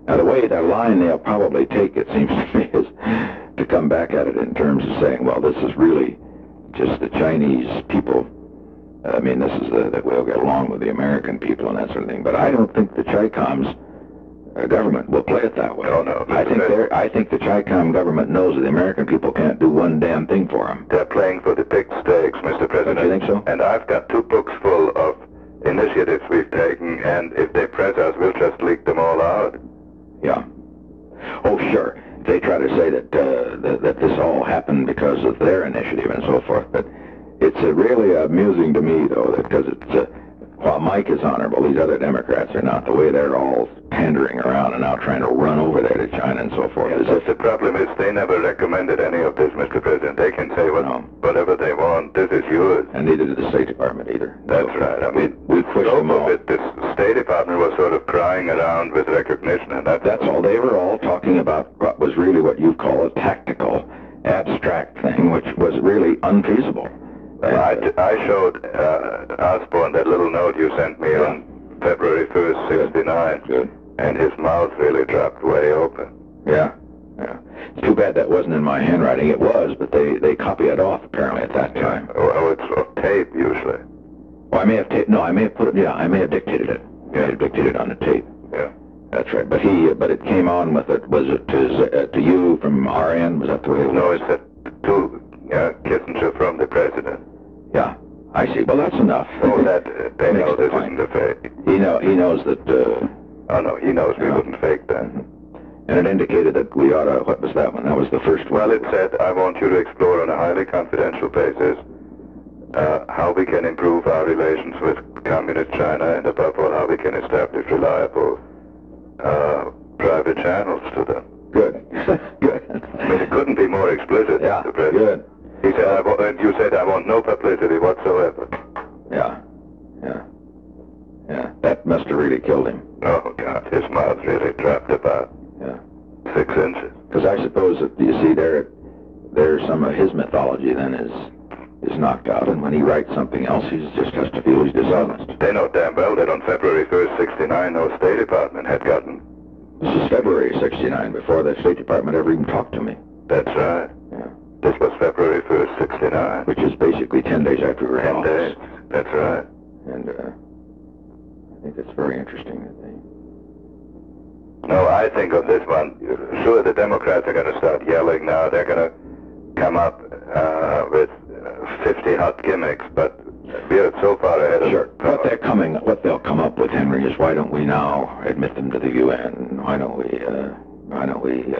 Now, the line they'll probably take, it seems to me, is to come back at it in terms of saying, well, this is really just the Chinese people. I mean, this is that we'll get along with the American people and that sort of thing. But I don't think the Chi-Com's government will play it that way. Oh, no. I think the Chi-Com government knows that the American people can't do one damn thing for them. They're playing for the big stakes, Mr. President. Don't you think so? And I've got 2 books full of initiatives we've taken, and if they press us, we'll just leak them all out. Yeah. Oh, sure. They try to say that this all happened because of their initiative and so forth, but it's really amusing to me, though, because it's while Mike is honorable, these other Democrats are not. The way they're all pandering around and now trying to run over there to China and so forth. Yes, the problem is they never recommended any of this, Mr. President. They can say whatever they want. This is yours. And neither did the State Department either. That's right. I mean, we pushed them all. The State Department was sort of crying around with recognition, and that's all. They were all talking about what was really what you call a tactical, abstract thing, which was really unfeasible. I showed Osborne that little note you sent me on February 1st, 69. Good. And his mouth really dropped way open. Yeah. It's too bad that wasn't in my handwriting. It was, but they copy it off apparently at that time. Oh, it's on tape usually. Well, I may have I may have put it. Yeah, I may have dictated it. I may have dictated on the tape. Yeah. That's right. But it came on with it. Was it to you from our end? Was that the way it was? No, it said to Kissinger from the president. Yeah, I see. Well, that's enough. Oh, that they know this isn't a fake. He knows that. Oh no, he knows we wouldn't fake that. And it indicated that we ought to. What was that one? That was the first one. Well, it said, I want you to explore on a highly confidential basis how we can improve our relations with Communist China, and above all, how we can establish reliable private channels to them. Good. Good. I mean, it couldn't be more explicit, yeah, Mr. President. Good. He said, you said, I want no publicity whatsoever. Yeah. That must have really killed him. Oh, God, his mouth really dropped about 6 inches. Because I suppose that, you see, there's some of his mythology then is knocked out, and when he writes something else, he just has to feel he's dishonest. They know damn well that on February 1st, 69, no State Department had gotten. This is February 69, before the State Department ever even talked to me. That's right. Yeah. This was February 1st, 69. Which is basically 10 days after we were in 10 days. office. That's right. And I think it's very interesting that they... No, I think on this one, sure, the Democrats are going to start yelling now. They're going to come up with 50 hot gimmicks, but we are so far ahead of... Sure. What they'll come up with, Henry, is why don't we now admit them to the UN? Why don't we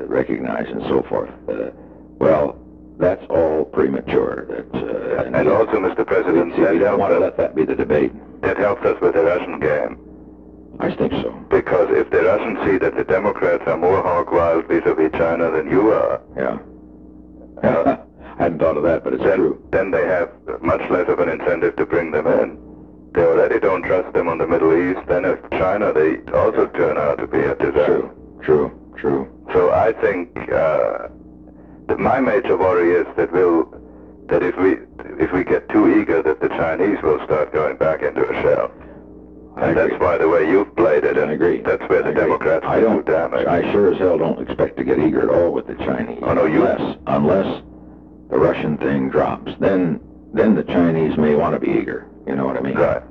recognize and so forth? Well, that's all premature. And also, Mr. President, we don't want to let that be the debate. That helps us with the Russian game. I think so. Because if the Russians see that the Democrats are more hog wild vis-a-vis China than you are... Yeah. I hadn't thought of that, but it's true. Then they have much less of an incentive to bring them in. They already don't trust them on the Middle East. Then if China, they also turn out to be a disaster. True. So I think that my major worry is that if we get too eager, that the Chinese will start going back into a shell. And that's why the way you've played it, and I agree. That's where the Democrats do damage. I sure as hell don't expect to get eager at all with the Chinese. Oh, no, unless the Russian thing drops. Then the Chinese may want to be eager. You know what I mean? Right.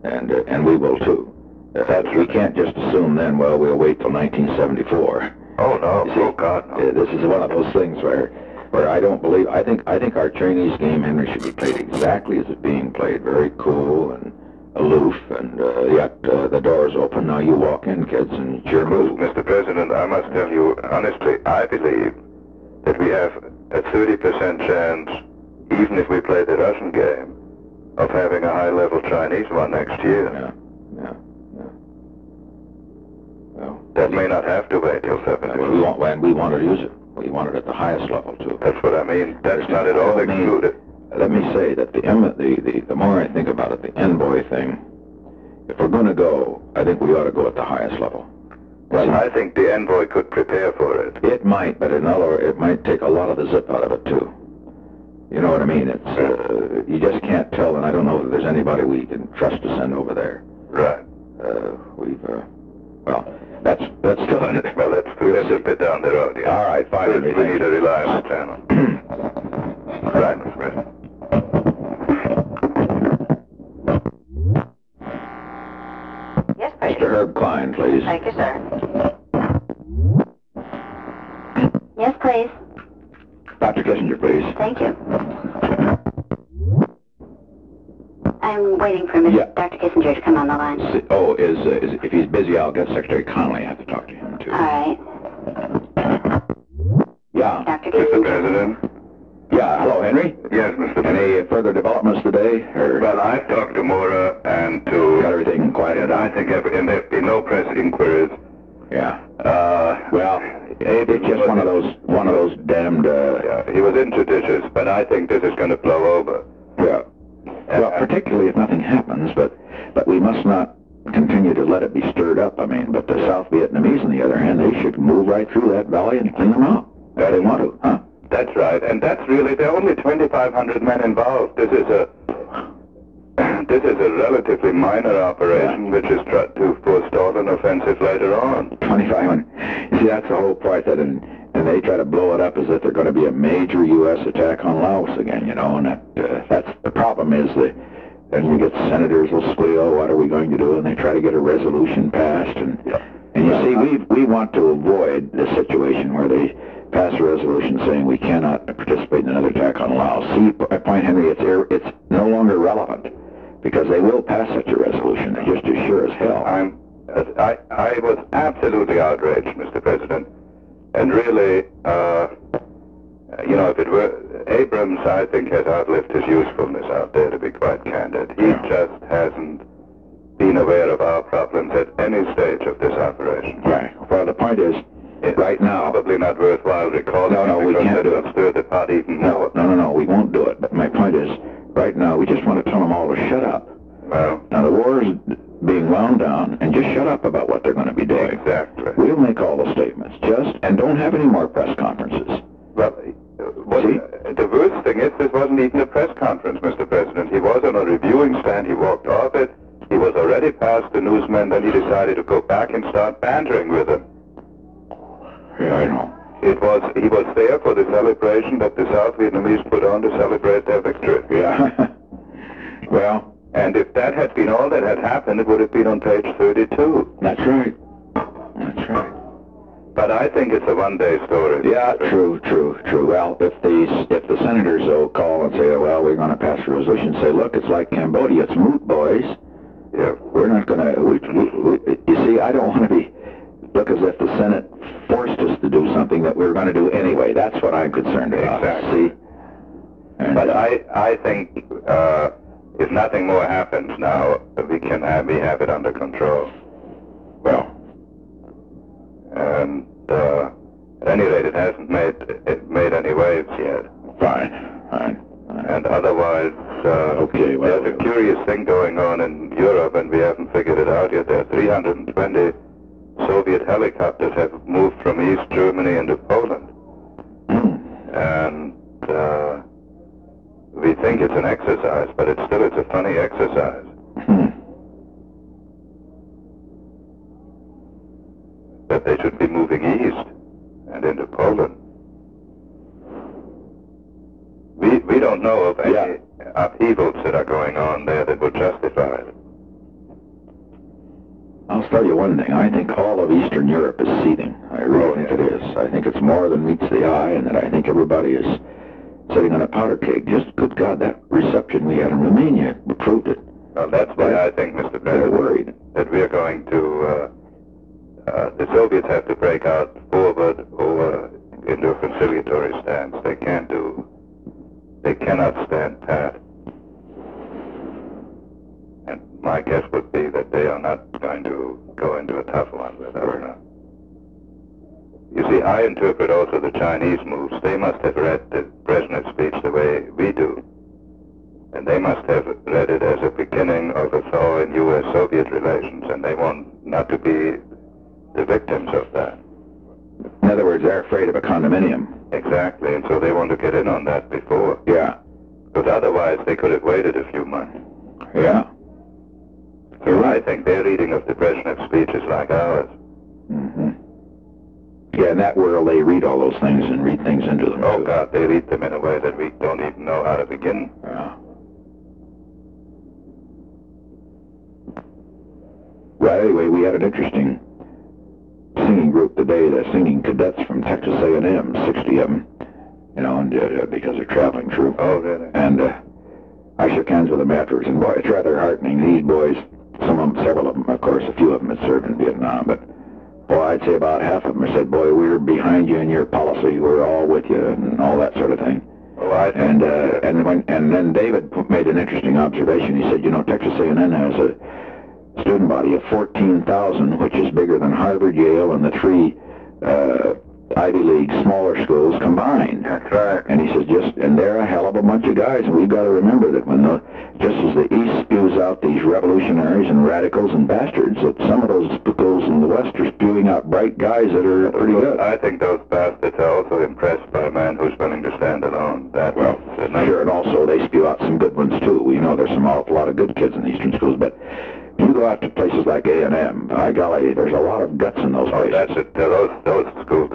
And we will too. We can't just assume then, well, we'll wait till 1974. Oh, no. You see, oh, God, no. This is one of those things where I don't believe... I think our Chinese game, Henry, should be played exactly as it's being played. Very cool and aloof, and yet the door's open. Now you walk in, kids, and it's your move. Mr. President, I must tell you, honestly, I believe that we have a 30% chance, even if we play the Russian game, of having a high-level Chinese one next year. Yeah. Well, that may not have to wait till 74. We want to use it. We want it at the highest level, too. That's what I mean. That's not at all excluded. Let me say that the more I think about it, the envoy thing, if we're going to go, I think we ought to go at the highest level. Well, I think the envoy could prepare for it. It might, but it might take a lot of the zip out of it, too. You know what I mean? It's you just can't tell, and I don't know that there's anybody we can trust to send over there. Right. That's still... Well, that's a bit down the road, yeah. All right, fine. We need a reliable channel. Right, Mr. President. Yes, please. Mr. Herb Klein, please. Thank you, sir. Yes, please. Dr. Kissinger, please. Thank you. I'm waiting for Dr. Kissinger to come on the line. If he's busy, I'll get Secretary Connolly. I have to talk to him, too. All right. Yeah. Dr. Mr. Kissinger. President? Yeah, hello, Henry? Yes, Mr. President. Any further developments today? Well, I've talked to Mora and to... Got everything quiet? And I think there'll be no press inquiries. Yeah. It's just one of those damned... Yeah, he was injudicious, but I think this is going to blow over. Yeah. Well, particularly if nothing happens, but we must not continue to let it be stirred up. I mean, but the South Vietnamese, on the other hand, they should move right through that valley and clean them out. Yeah, they want to, huh? That's right, and that's really, there are only 2,500 men involved. This is a relatively minor operation, which is trying to forestall an offensive later on. 2,500. You see, that's the whole part that, and they try to blow it up as if they're going to be a major U.S. attack on Laos again, you know, and that's the problem is that then you get senators will squeal, what are we going to do, and they try to get a resolution passed, and you see, we want to avoid the situation where they pass a resolution saying we cannot participate in another attack on Laos. See, my point, Henry, it's no longer relevant, because they will pass such a resolution, they're just as sure as hell. I was absolutely outraged, Mr. President, and really, you know, if it were, Abrams, I think, has outlived his usefulness out there, to be quite candid. He just hasn't been aware of our problems at any stage of this operation. Right. Well, the point is, right now... Probably not worthwhile recalling. No, we can't do it. It'll stir the pot even more. No, we won't do it. But my point is, right now, we just want to tell them all to shut up. Well... Now, the war is being wound down, and just shut up about what they're going to be doing. Exactly. We'll make all the statements, and don't have any more press conferences. Well, the worst thing is, this wasn't even a press conference, Mr. President. He was on a reviewing stand, he walked off it, he was already past the newsman, then he decided to go back and start bantering with them. Yeah, I know. He was there for the celebration that the South Vietnamese put on to celebrate their victory. Yeah. Well, and if that had been all that had happened, it would have been on page 32. That's right. That's right. But I think it's a one-day story. Yeah, true. Well, if the senators will call and say, well, we're going to pass a resolution, say, look, it's like Cambodia, it's moot, boys. Yeah. We're not going to. You see, I don't want to look as if the Senate forced us to do something that we were going to do anyway. That's what I'm concerned about. Exactly. See. And but I think if nothing more happens now, we have it under control. Well. And at any rate, it hasn't made any waves yet. Fine. And otherwise, okay. Well, there's a curious thing going on in Europe, and we haven't figured it out yet. There are 320 Soviet helicopters have moved from East Germany into Poland, and we think it's an exercise, but it's a funny exercise. That they should be moving east and into Poland. We don't know of any upheavals that are going on there that would justify it. I'll tell you one thing. I think all of Eastern Europe is seething. I really think it is. I think it's more than meets the eye, and that I think everybody is sitting on a powder keg. Just, good God, that reception we had in Romania proved it. Well, that's why I think, Mr. President, that we're going to... the Soviets have to break out forward or into a conciliatory stance. They cannot stand pat. And my guess would be that they are not going to go into a tough one with us now. You see, I interpret also the Chinese moves. They must have read the Brezhnev speech the way we do. And they must have read it as a beginning of a thaw in U.S.-Soviet relations, and they want not to be the victims of that. In other words, they're afraid of a condominium. Exactly, and so they want to get in on that before. Yeah. Because otherwise they could have waited a few months. Yeah. So I think their reading of the Brezhnev speech is like ours. Mm-hmm. Yeah, in that world they read all those things and read things into them. Oh, God, they read them in a way that we don't even know how to begin. Yeah. Well, anyway, we had an interesting singing group today, the singing cadets from Texas A&M, 60 of them, you know, and because they're traveling through. Oh, really? And I shook hands with them afterwards, and boy, it's rather heartening. These boys, some of them, several of them, of course, a few of them had served in Vietnam, but boy, I'd say about half of them said, boy, we're behind you in your policy, we're all with you, and all that sort of thing. Oh, I think and then David made an interesting observation. He said, you know, Texas A&M has a student body of 14,000, which is bigger than Harvard, Yale, and the three Ivy League smaller schools combined. That's right. And he says, and they're a hell of a bunch of guys, and we've got to remember that just as the East spews out these revolutionaries and radicals and bastards, that some of those schools in the West are spewing out bright guys that are pretty good. I think those bastards are also impressed by a man who's willing to stand alone. Sure, and also they spew out some good ones too. We know there's an awful lot of good kids in the Eastern schools, but you go out to places like A&M, by golly, there's a lot of guts in those places. That's it. Those schools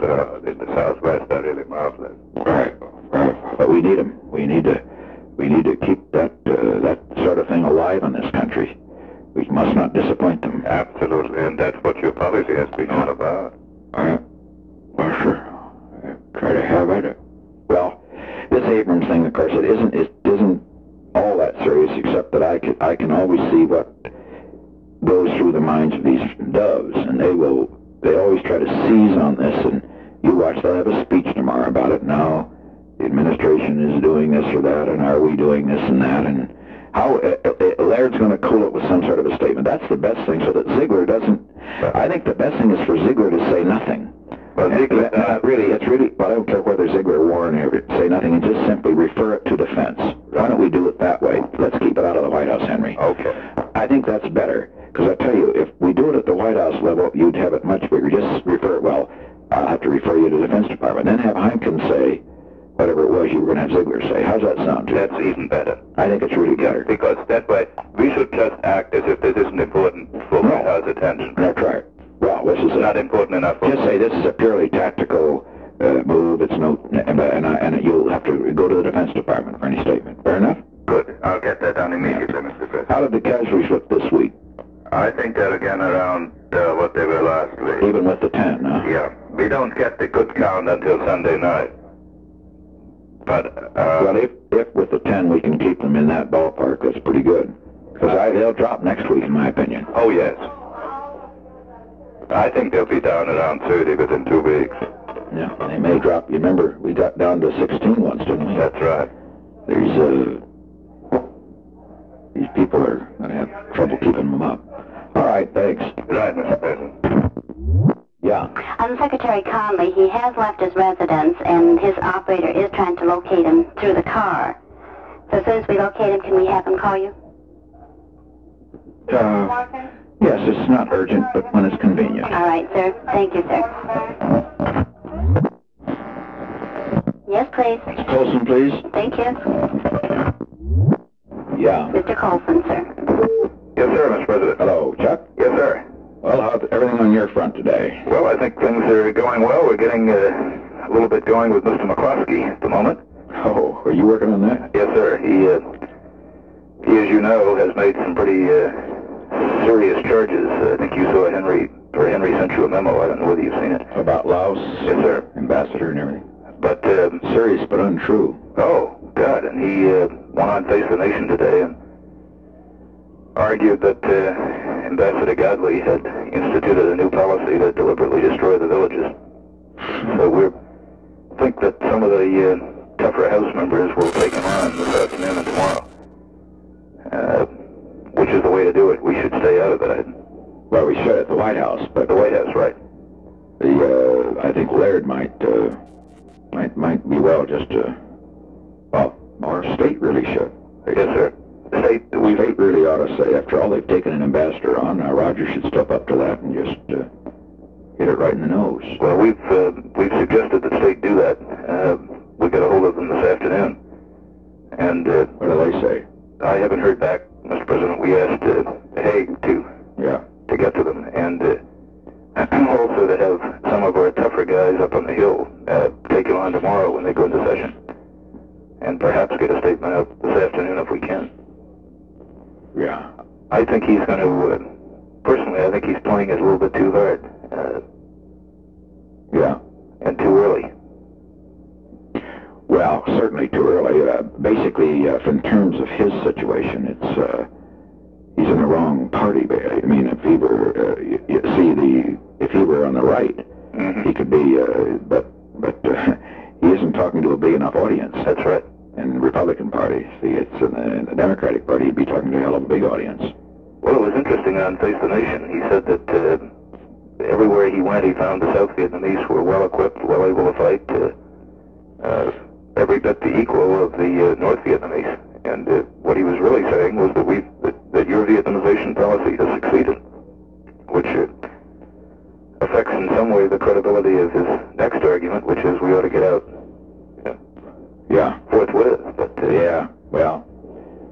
in the Southwest are really marvelous. Right. But we need them. We need to keep that sort of thing alive in this country. We must not disappoint them. Absolutely, and that's what your policy has been all about. Well, sure. I try to have it. Well, this Abrams thing, of course, it isn't all that serious, except that I can always see what goes through the minds of these doves, and they always try to seize on this, and you watch, they'll have a speech tomorrow about it. Now the administration is doing this or that, and are we doing this and that, and how Laird's going to cool it with some sort of a statement. That's the best thing, so that Ziegler doesn't. I think the best thing is for Ziegler to say nothing. Well, Ziegler, well, I don't care whether Ziegler or Warren say nothing, and just simply refer it to defense. Why don't we do it that way? Let's keep it out of the White House, Henry. Okay. I think that's better. Because I tell you, if we do it at the White House level, you'd have it much bigger. Just refer it, well, I'll have to refer you to the Defense Department. Then have Heineken say whatever it was you were going to have Ziegler say. How's that sound to you? That's even better. I think it's really better. Because that way, we should just act as if this isn't important for White House attention. That's right. Well, this is not important enough. Just say this is a purely tactical move. It's no, and you'll have to go to the Defense Department for any statement. Fair enough? Good. I'll get that done immediately, Mr. President. How did the casualties look this week? I think they're again around what they were last week. Even with the 10, huh? Yeah. We don't get the good count until Sunday night. But, well, if with the 10 we can keep them in that ballpark, that's pretty good. Because they'll drop next week, in my opinion. Oh, yes. I think they'll be down around 30 within 2 weeks. Yeah, they may drop. You remember, we got down to 16 once, didn't we? That's right. These people are going to have trouble keeping them up. All right, thanks. Right, Mr. President. Yeah. Secretary Conley, he has left his residence, and his operator is trying to locate him through the car. So as soon as we locate him, can we have him call you? Yes, it's not urgent, but when it's convenient. All right, sir. Thank you, sir. Yes, please. Colson, please. Thank you. Yeah. Mr. Colson, sir. Yes, sir, Mr. President. Hello, Chuck. Yes, sir. Well, how's everything on your front today? Well, I think things are going well. We're getting a little bit going with Mr. McCloskey at the moment. Oh, are you working on that? Yes, sir. He, as you know, has made some pretty serious charges. I think you saw Henry sent you a memo. I don't know whether you've seen it. About Laos? Yes, sir. Ambassador and everything. But, serious but untrue. Oh, God. And he went on Face the Nation today and argued that Ambassador Godley had instituted a new policy to deliberately destroy the villages. So we think that some of the tougher House members will take him on this afternoon and tomorrow. Which is the way to do it. We should stay out of it. Well, we should at the White House, but the White House, right? I think Laird might be well just well, our state really should. Yes, sir. The state really ought to say, after all they've taken an ambassador on, Roger should step up to that and just hit it right in the nose. Well, we've suggested the state do that. We got a hold of them this afternoon, and what do they say? I haven't heard back, Mr. President. We asked Haig to get to them, and also to have some of our tougher guys up on the Hill take him on tomorrow when they go into session, and perhaps get a statement out this afternoon if we can. Yeah. I think he's going to, personally, I think he's playing it a little bit too hard. Yeah. And too early. Well, certainly too early. Basically, in terms of his situation, it's he's in the wrong party. I mean, if he were, if he were on the right, he could be. But he isn't talking to a big enough audience. That's right. In the Republican Party, see, it's in the Democratic Party, he'd be talking to a hell of a big audience. Well, it was interesting on Face the Nation. He said that everywhere he went, he found the South Vietnamese were well equipped, well able to fight. Every bit the equal of the North Vietnamese, and what he was really saying was that your Vietnamization policy has succeeded, which affects in some way the credibility of his next argument, which is we ought to get out. Yeah. Forthwith. But yeah. Well,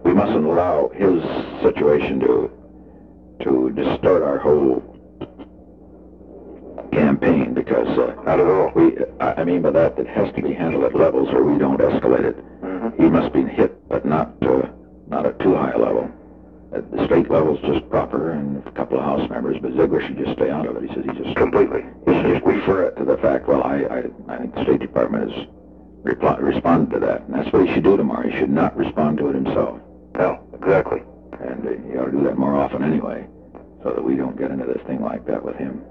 we mustn't allow his situation to distort our whole campaign, because not at all. I mean by that, it has to be handled at levels where we don't escalate it. He must be hit, but not at too high a level. At the state level's just proper, and a couple of House members, but Ziegler should just stay out of it. He says he just completely. He should just refer it to the fact. Well, I think the State Department has responded to that, and that's what he should do tomorrow. He should not respond to it himself. No, exactly. And he ought to do that more often anyway, so that we don't get into this thing like that with him.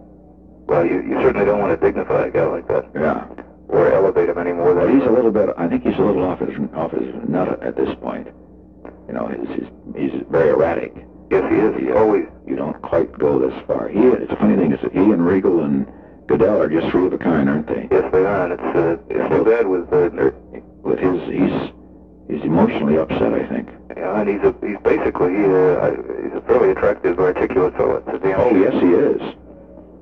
Well, you certainly don't want to dignify a guy like that. Yeah. Or elevate him any more than... Well, he's a little bit... I think he's a little off his nut at this point. You know, he's very erratic. Yes, he is. Always. You don't quite go this far. It's a funny thing is that he and Regal and Goodell are just three of a kind, aren't they? Yes, they are, and it's too bad with he's emotionally upset, I think. Yeah, and he's basically he's a fairly attractive, articulate fellow. It's a damn shame. Yes, he is.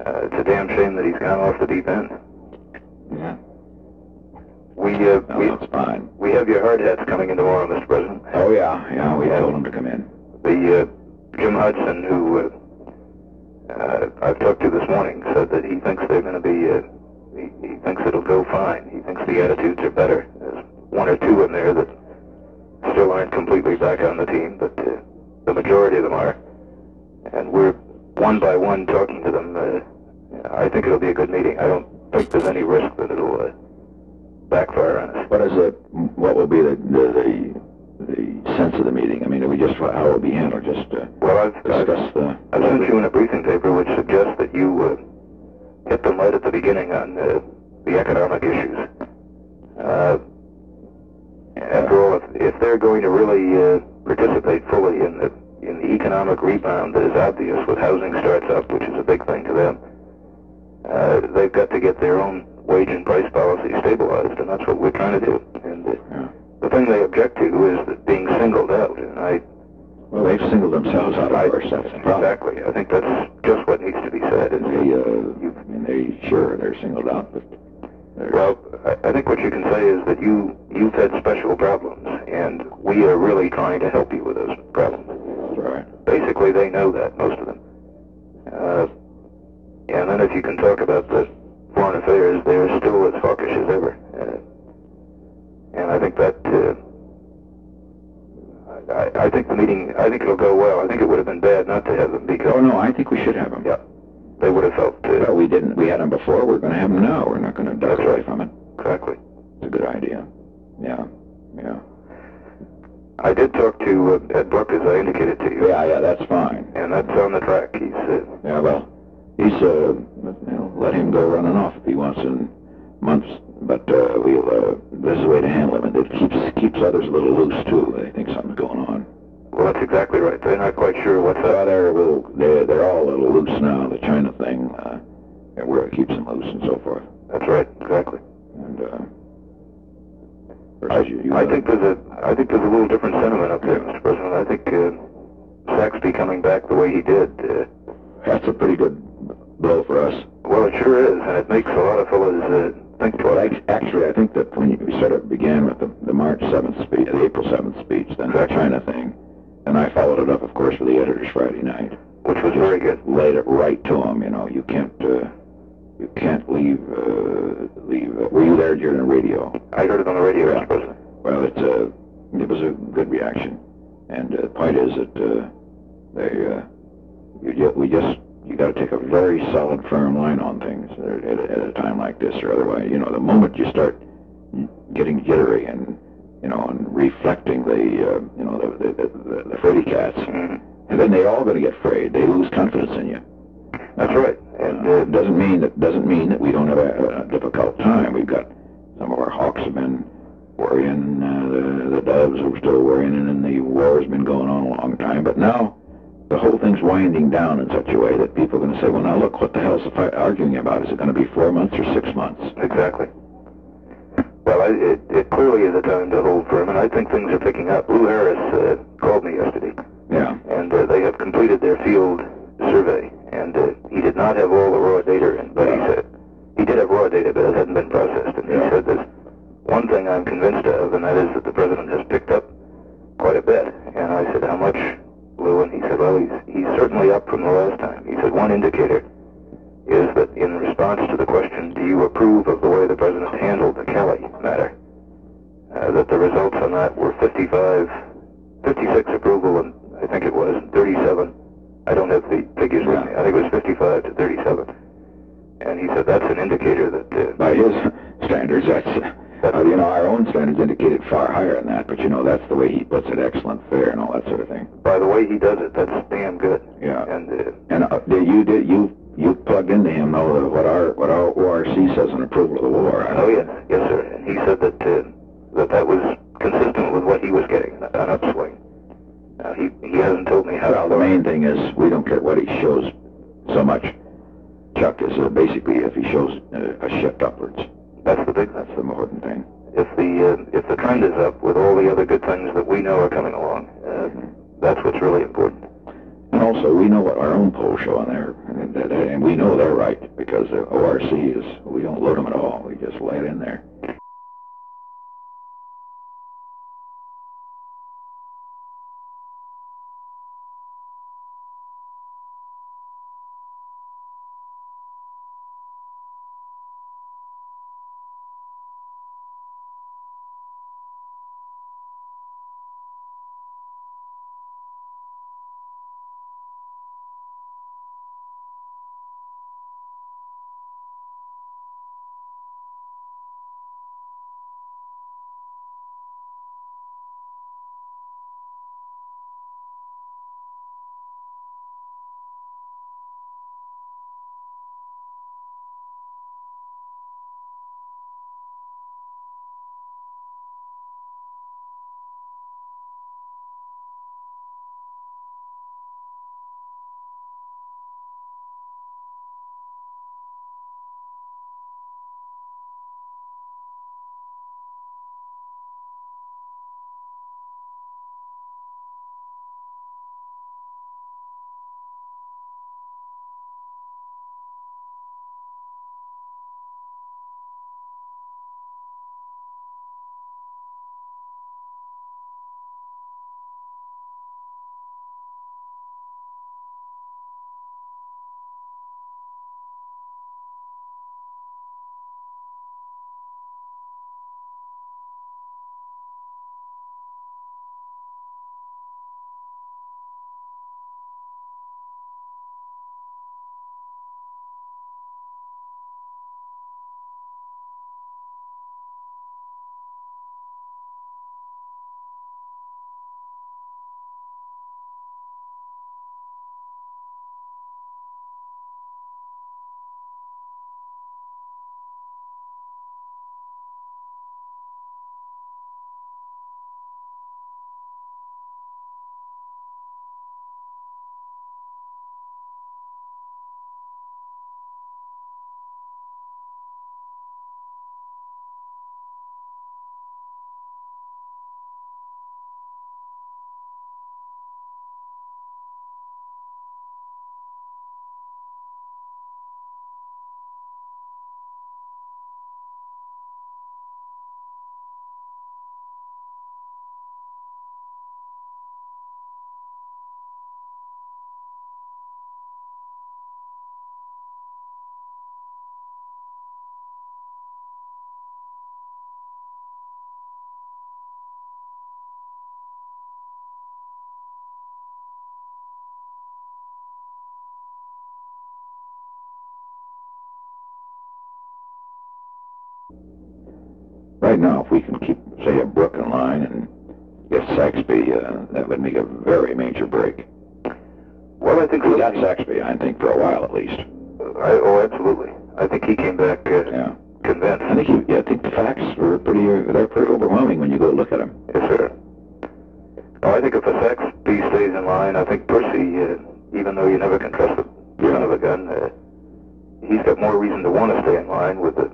It's a damn shame that he's gone off the deep end. Yeah. That's fine. We have your hard hats coming in tomorrow, Mr. President. Oh yeah, we told him to come in. The Jim Hudson, who I've talked to this morning, said that he thinks they're going to be He thinks it'll go fine. He thinks the attitudes are better. There's one or two in there that still aren't completely back on the team, but the majority of them are. And we're one by one talking to them. I think it'll be a good meeting. I don't think there's any risk that it'll backfire on us. What will be the sense of the meeting? I mean, are we just how it will be handled? Just I've sent you in a briefing paper which suggests that you hit them right at the beginning on the economic issues. After all, if they're going to really participate fully in the economic rebound that is obvious with housing starts up, which is a big thing to them, they've got to get their own wage and price policy stabilized, and that's what we're trying to do. And the thing they object to is that being singled out, and well, they've singled themselves out, of course. Exactly. I think that's just what needs to be said. They're singled out, but... Well, I think what you can say is that you've had special problems, and we are really trying to help you with those problems. That's right. Basically, they know that, most of them. And then if you can talk about the foreign affairs, they're still as hawkish as ever. And I think that... I think the meeting, I think it'll go well. I think it would have been bad not to have them because... Oh, no, I think we should have them. Yeah. They would have felt... well, we didn't. We had them before. We're going to have them now. We're not going to duck away from it. Exactly. It's a good idea. Yeah. I did talk to Ed Buck, as I indicated to you. Yeah, that's fine. And that's on the track. He's... let him go running off if he wants in months. But this is a way to handle him, and it keeps others a little loose too. They think something's going on. Well, that's exactly right. They're not quite sure what's up. They're all a little loose now. The China thing, where it keeps them loose and so forth. That's right, exactly. And I think there's a little different sentiment up there, Mr. President. I think Saxby coming back the way he did. That's a pretty good blow for us. Well, it sure is, and it makes a lot of fellows think twice. Actually, I think that when we sort of began with the March 7th speech, the April 7th speech, then the China thing, and I followed it up, of course, with the editors Friday night, which was very good. Laid it right to them. You can't leave. Were you there during the radio? I heard it on the radio, Mr. President. Well, it was a good reaction, and the point is that you got to take a very solid, firm line on things at a time like this, or otherwise, the moment you start getting jittery and reflecting the fraidy cats, and then they're all going to get frayed. They lose confidence in you. That's right. And it doesn't mean that we don't have a difficult time. We've got some of our hawks have been worrying, the doves are still worrying, and the war's been going on a long time. But now the whole thing's winding down in such a way that people are going to say, well, now look, what the hell's the fight arguing about? Is it going to be 4 months or 6 months? Exactly. Well, it clearly is a time to hold firm, and I think things are picking up. Lou Harris called me yesterday. Yeah. And they have completed their field survey, and he did not have all the raw data in, but he said he did have raw data, but it hadn't been processed. And he said there's one thing I'm convinced of, and that is that the president has picked up quite a bit. And I said, how much, Lou? And he said, well, he's certainly up from the last time. He said one indicator is that in response to the question, do you approve of the way the president handled the Kelly matter, that the results on that were 56 approval, and I think it was 37. I don't have the figures with me. I think it was 55 to 37. And he said that's an indicator that... by his standards, our own standards indicated far higher than that, but that's the way he puts it, excellent, fair, and all that sort of thing. By the way he does it, that's damn good. Yeah. You plugged into him, though, what our ORC says in approval of the war. Oh, yes, sir. And he said that was consistent with what he was getting, an upswing. He hasn't told me how. Well, the main thing is we don't care what he shows so much. Chuck is basically if he shows a shift upwards. That's the important thing. If the trend is up with all the other good things that we know are coming along, that's what's really important. And also, we know what our own polls show on there, and we know they're right because the ORC we don't load them at all. We just lay it in there. Right now, if we can keep, say, a Brook in line and get Saxby, that would make a very major break. Well, I think we got Saxby, I think, for a while at least. Oh, absolutely. I think he came back convinced. I think the facts were they're pretty overwhelming when you go look at them. Yes, sir. No, I think if a Saxby stays in line, I think Percy, even though you never can trust the son of a gun, he's got more reason to want to stay in line with the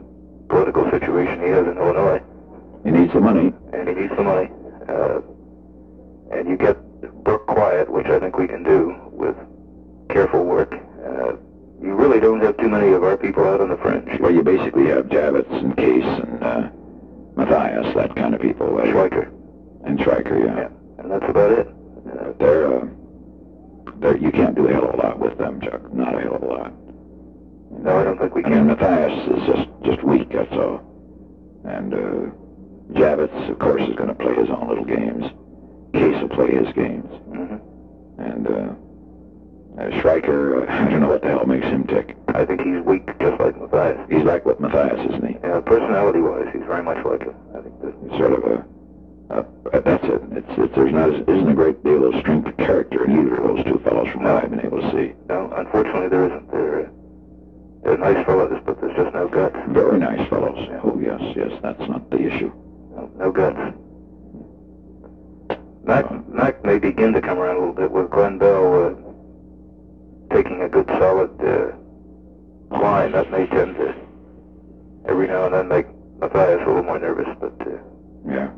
political situation he has in Illinois. He needs the money. And he needs the money. And you get Brook quiet, which I think we can do with careful work. You really don't have too many of our people out on the fringe. Well, you basically have Javits and Case and Matthias, that kind of people. Schweiker. And Schweiker, yeah. And that's about it. But you can't do a hell of a lot with them, Chuck. Not a hell of a lot. No, I don't think we can. I mean, Matthias is just weak, that's all. And Javits, of course, is going to play his own little games. Case will play his games. Mm-hmm. And Schweiker, I don't know what the hell makes him tick. I think he's weak, just like Matthias. He's like what Matthias, isn't he? Yeah, personality-wise, he's very much like him. I think that's sort of that's it. Isn't a great deal of strength of character in either of those two fellows from what I've been able to see. No, unfortunately there isn't. They're nice fellows, but there's just no guts. Very nice fellows. Yeah. Oh, yes, that's not the issue. No guts. Mac may begin to come around a little bit with Glenn Bell taking a good solid line. That may tend to every now and then make Matthias a little more nervous, but yeah.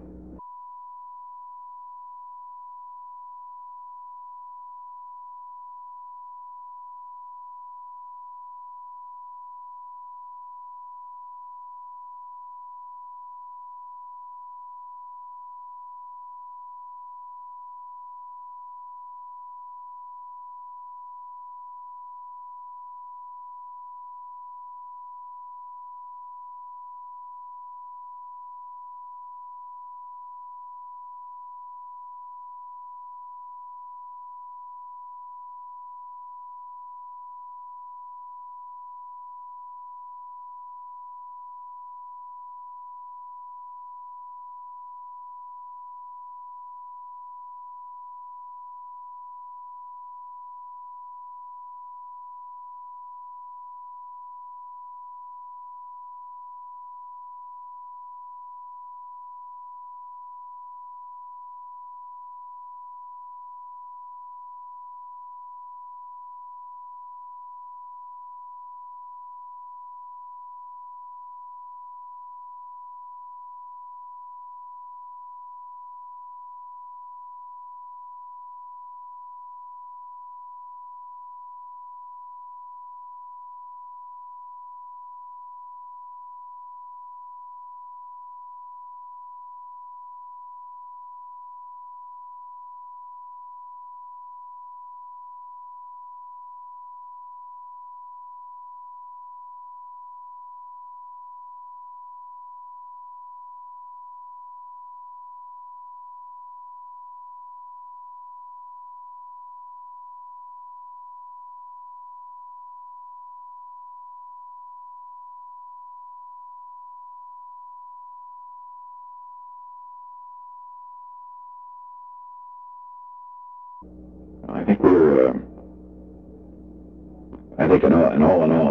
I think in all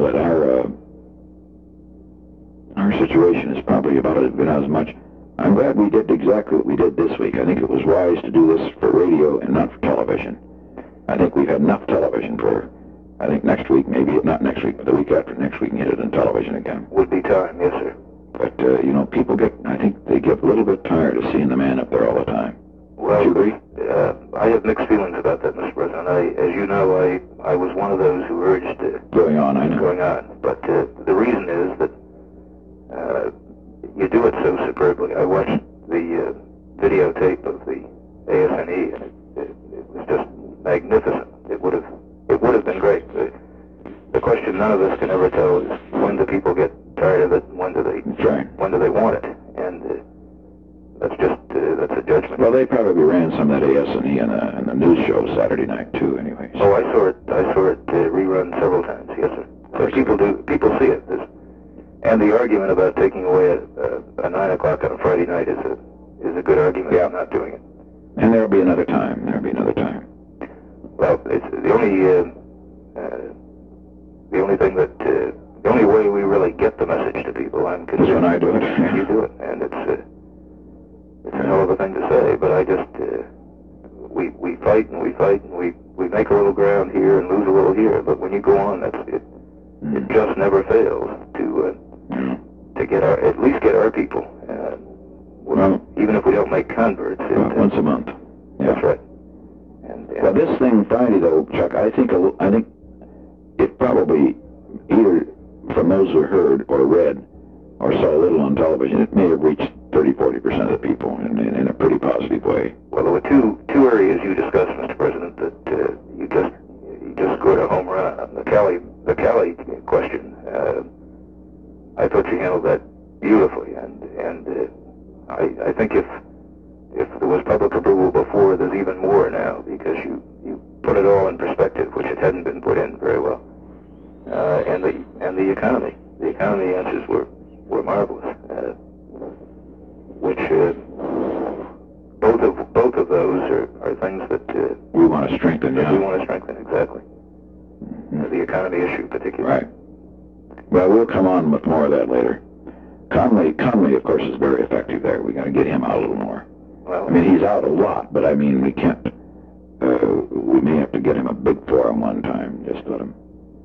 that our situation is probably about as much. I'm glad we did exactly what we did this week. I think it was wise to do this for radio and not for television. I think we've had enough television for, I think next week, maybe not next week, but the week after next week, get it on television again. Would be time, yes, sir. But, people I think they get a little bit tired of seeing the man up there all the time. Well, do you agree? I have mixed feelings about that, Mr. President. As you know, I was one of those who urged going on. I know. Going on. But the reason is that you do it so superbly. I watched the videotape of the ASNE, and it was just magnificent. It would have been great. The question none of us can ever tell is when do people get tired of it, and when do they want it, and that's a judgment. Well, they probably ran some of that ASNE in the news show Saturday night too, anyway. So. Oh, I saw it rerun several times. Yes, sir. So people see it. And the argument about taking away a 9 o'clock on a Friday night is a good argument for not doing it. And there'll be another time. There'll be another time. Well, it's the only thing that the only way we really get the message to people, I'm convinced, is when I do it. You do it, and it's a hell of a thing to say. But I just we fight and we fight and we make a little ground here and lose a little here. But when you go on, it just never fails to get at least get our people. Well, even if we don't make converts, once a month. Yeah. That's right. Well, this thing Friday, though, Chuck, I think it probably, either from those who heard or read or saw a little on television, it may have reached 30-40% of the people in a pretty positive way. Well, there were two areas you discussed, Mr. President, that you just scored a home run on. The Cali question. I thought you handled that beautifully, and I think if there was public approval before, there's even more now, because you put it all in perspective, which it hadn't been put in very well. And the economy. The economy answers were marvelous. Which both of those are things that we want to strengthen. We want to strengthen, exactly. The economy issue, particularly. Right. Well, we'll come on with more of that later. Conley, of course, is very effective there. We got to get him out a little more. Well, I mean, he's out a lot, but I mean, we can't. We may have to get him a big forum one time. Just let him.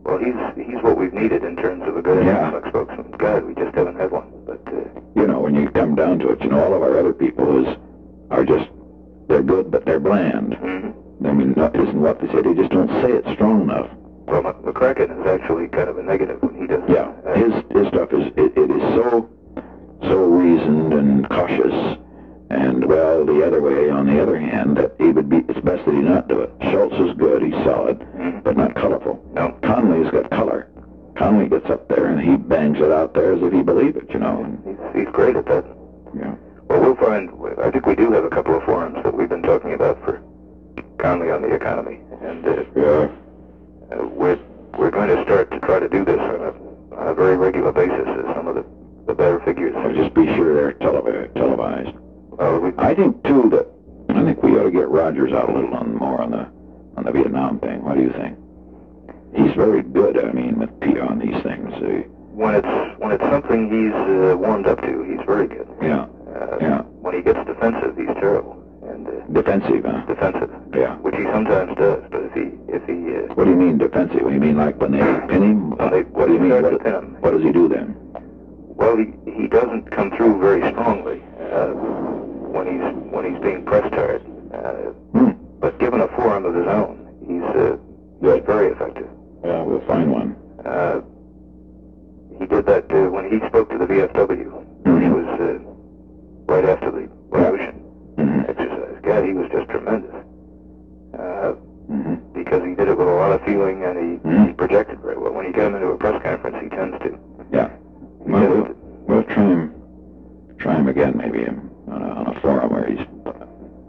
Well, he's what we've needed in terms of a good economic spokesman. God, we just haven't had one. But when you come down to it, all of our other people are just, they're good, but they're bland. Mm-hmm. I mean, that isn't what they say. They just don't say it strong enough. Well, McCracken is actually kind of a negative when he does. Yeah, his stuff is it is so reasoned and cautious. And, well, the other way, on the other hand, that it's best that he not do it. Schultz is good, he's solid, but not colorful. No. Conley's got color. Conley gets up there and he bangs it out there as if he believed it, He's great at that. Yeah. Well, we'll find, I think we do have a couple of forums that we've been talking about for Conley on the economy. And we're going to start to try to do this on a very regular basis as some of the better figures. Well, just be sure they're televised. I think too that we ought to get Rogers out a little more on the Vietnam thing. What do you think? He's very good. I mean, with P on these things. When it's something he's warmed up to, he's very good. Yeah. When he gets defensive, he's terrible. And defensive, huh? Defensive. Yeah. Which he sometimes does, but if he. What do you mean defensive? What do you mean like when they pin him? What do you mean? What does he do then? Well, he doesn't come through very strongly. When he's being pressed hard, but given a forum of his own, he's very effective. Yeah, we'll find one. He did that when he spoke to the VFW, which was right after the revolution exercise. God, he was just tremendous because he did it with a lot of feeling and he projected very well. When you get him into a press conference, he tends to. Yeah. Well, we'll try him again, maybe on a forum where he's.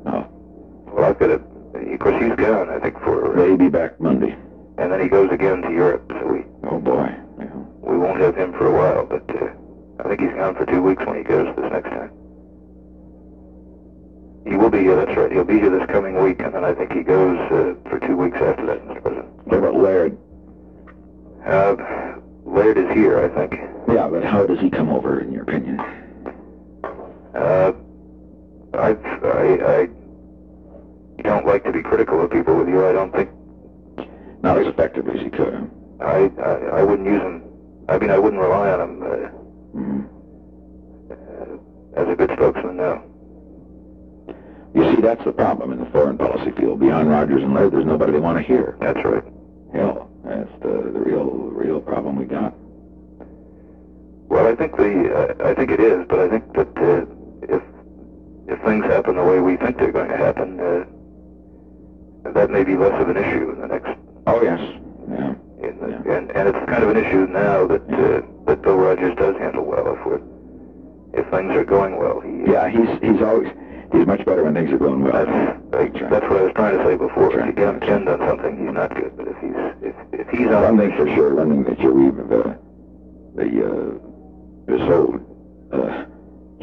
Well, I've got to. Of course, he's gone. I think for. He'll be back Monday. And then he goes again to Europe. So we. Oh boy. Yeah. We won't have him for a while, but I think he's gone for 2 weeks when he goes this next time. He will be here. That's right. He'll be here this coming week, and then I think he goes for 2 weeks after that, Mr. President. What about Laird? Laird is here, I think. Yeah, but how does he come over, in your opinion? I don't like to be critical of people with you. I don't think. Not as effectively as he could. I wouldn't use him. I mean, I wouldn't rely on him as a good spokesman now. You see, that's the problem in the foreign policy field. Beyond Rogers and Laird, there's nobody they want to hear. That's right. Hell, that's the real problem we got. Well, I think it is, but I think that if things happen the way we think they're going to happen, that may be less of an issue in the next. Oh yes. Yeah. And it's kind of an issue now that Bill Rogers does handle well. If things are going well, he's much better when things are going well. That's what I was trying to say before. If you get him pinned on something, he's not good. But if he's on one thing for sure, one thing that this whole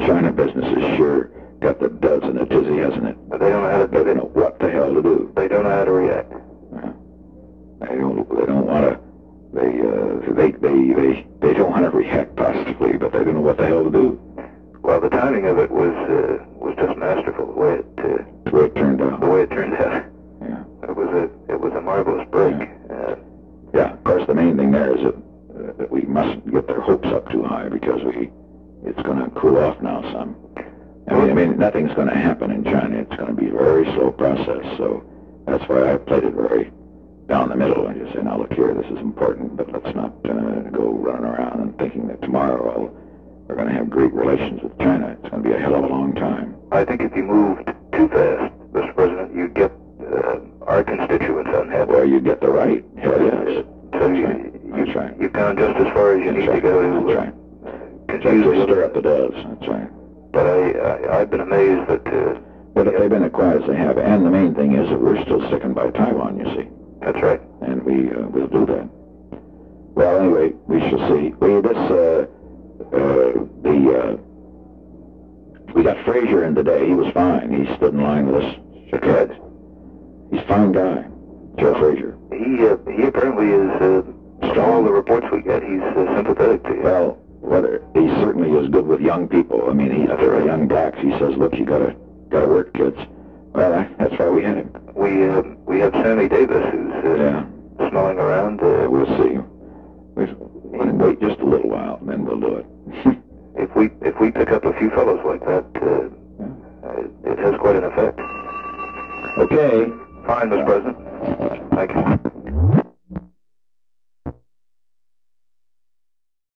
China business is sure got the duds in a tizzy, hasn't it? But they don't know how to do it. They don't know what the hell to do. They don't know how to react. They don't want to. They don't want to react positively, but they don't know what the hell to do. Well, the timing of it was just masterful. The way it turned out. The way it turned out. Yeah. It was a marvelous break. Yeah. Of course, the main thing there is that we mustn't get their hopes up too high because it's going to cool off now some. I mean, nothing's going to happen in China. It's going to be a very slow process. So that's why I played it very down the middle and just say, now look here, this is important, but let's not go running around and thinking that tomorrow we're going to have great relations with China. It's going to be a hell of a long time. I think if you moved too fast, Mr. President, you'd get our constituents unhappy. Well, you'd get the right. Hell yes. So That's right. You've gone just as far as you need to go to That's right. Confuse stir up the doves. That's right. But I've been amazed that... but if they've been as quiet as they have, and the main thing is that we're still sticking by Taiwan, you see. That's right. And we'll do that. Well, anyway, we shall see. We got Frazier in today. He was fine. He stood in line with us. Shook heads. He's a fine guy, Joe Frazier. He apparently is, from all the reports we get, he's sympathetic to you. Well, he certainly is good with young people. I mean, he's for young blacks. He says, look, you gotta work, kids. Well, that's why we had him. We have Sammy Davis, who's smelling around. We'll see. We'll wait just a little while, and then we'll do it. If we pick up a few fellows like that, it has quite an effect. Okay. Fine, Mr. President.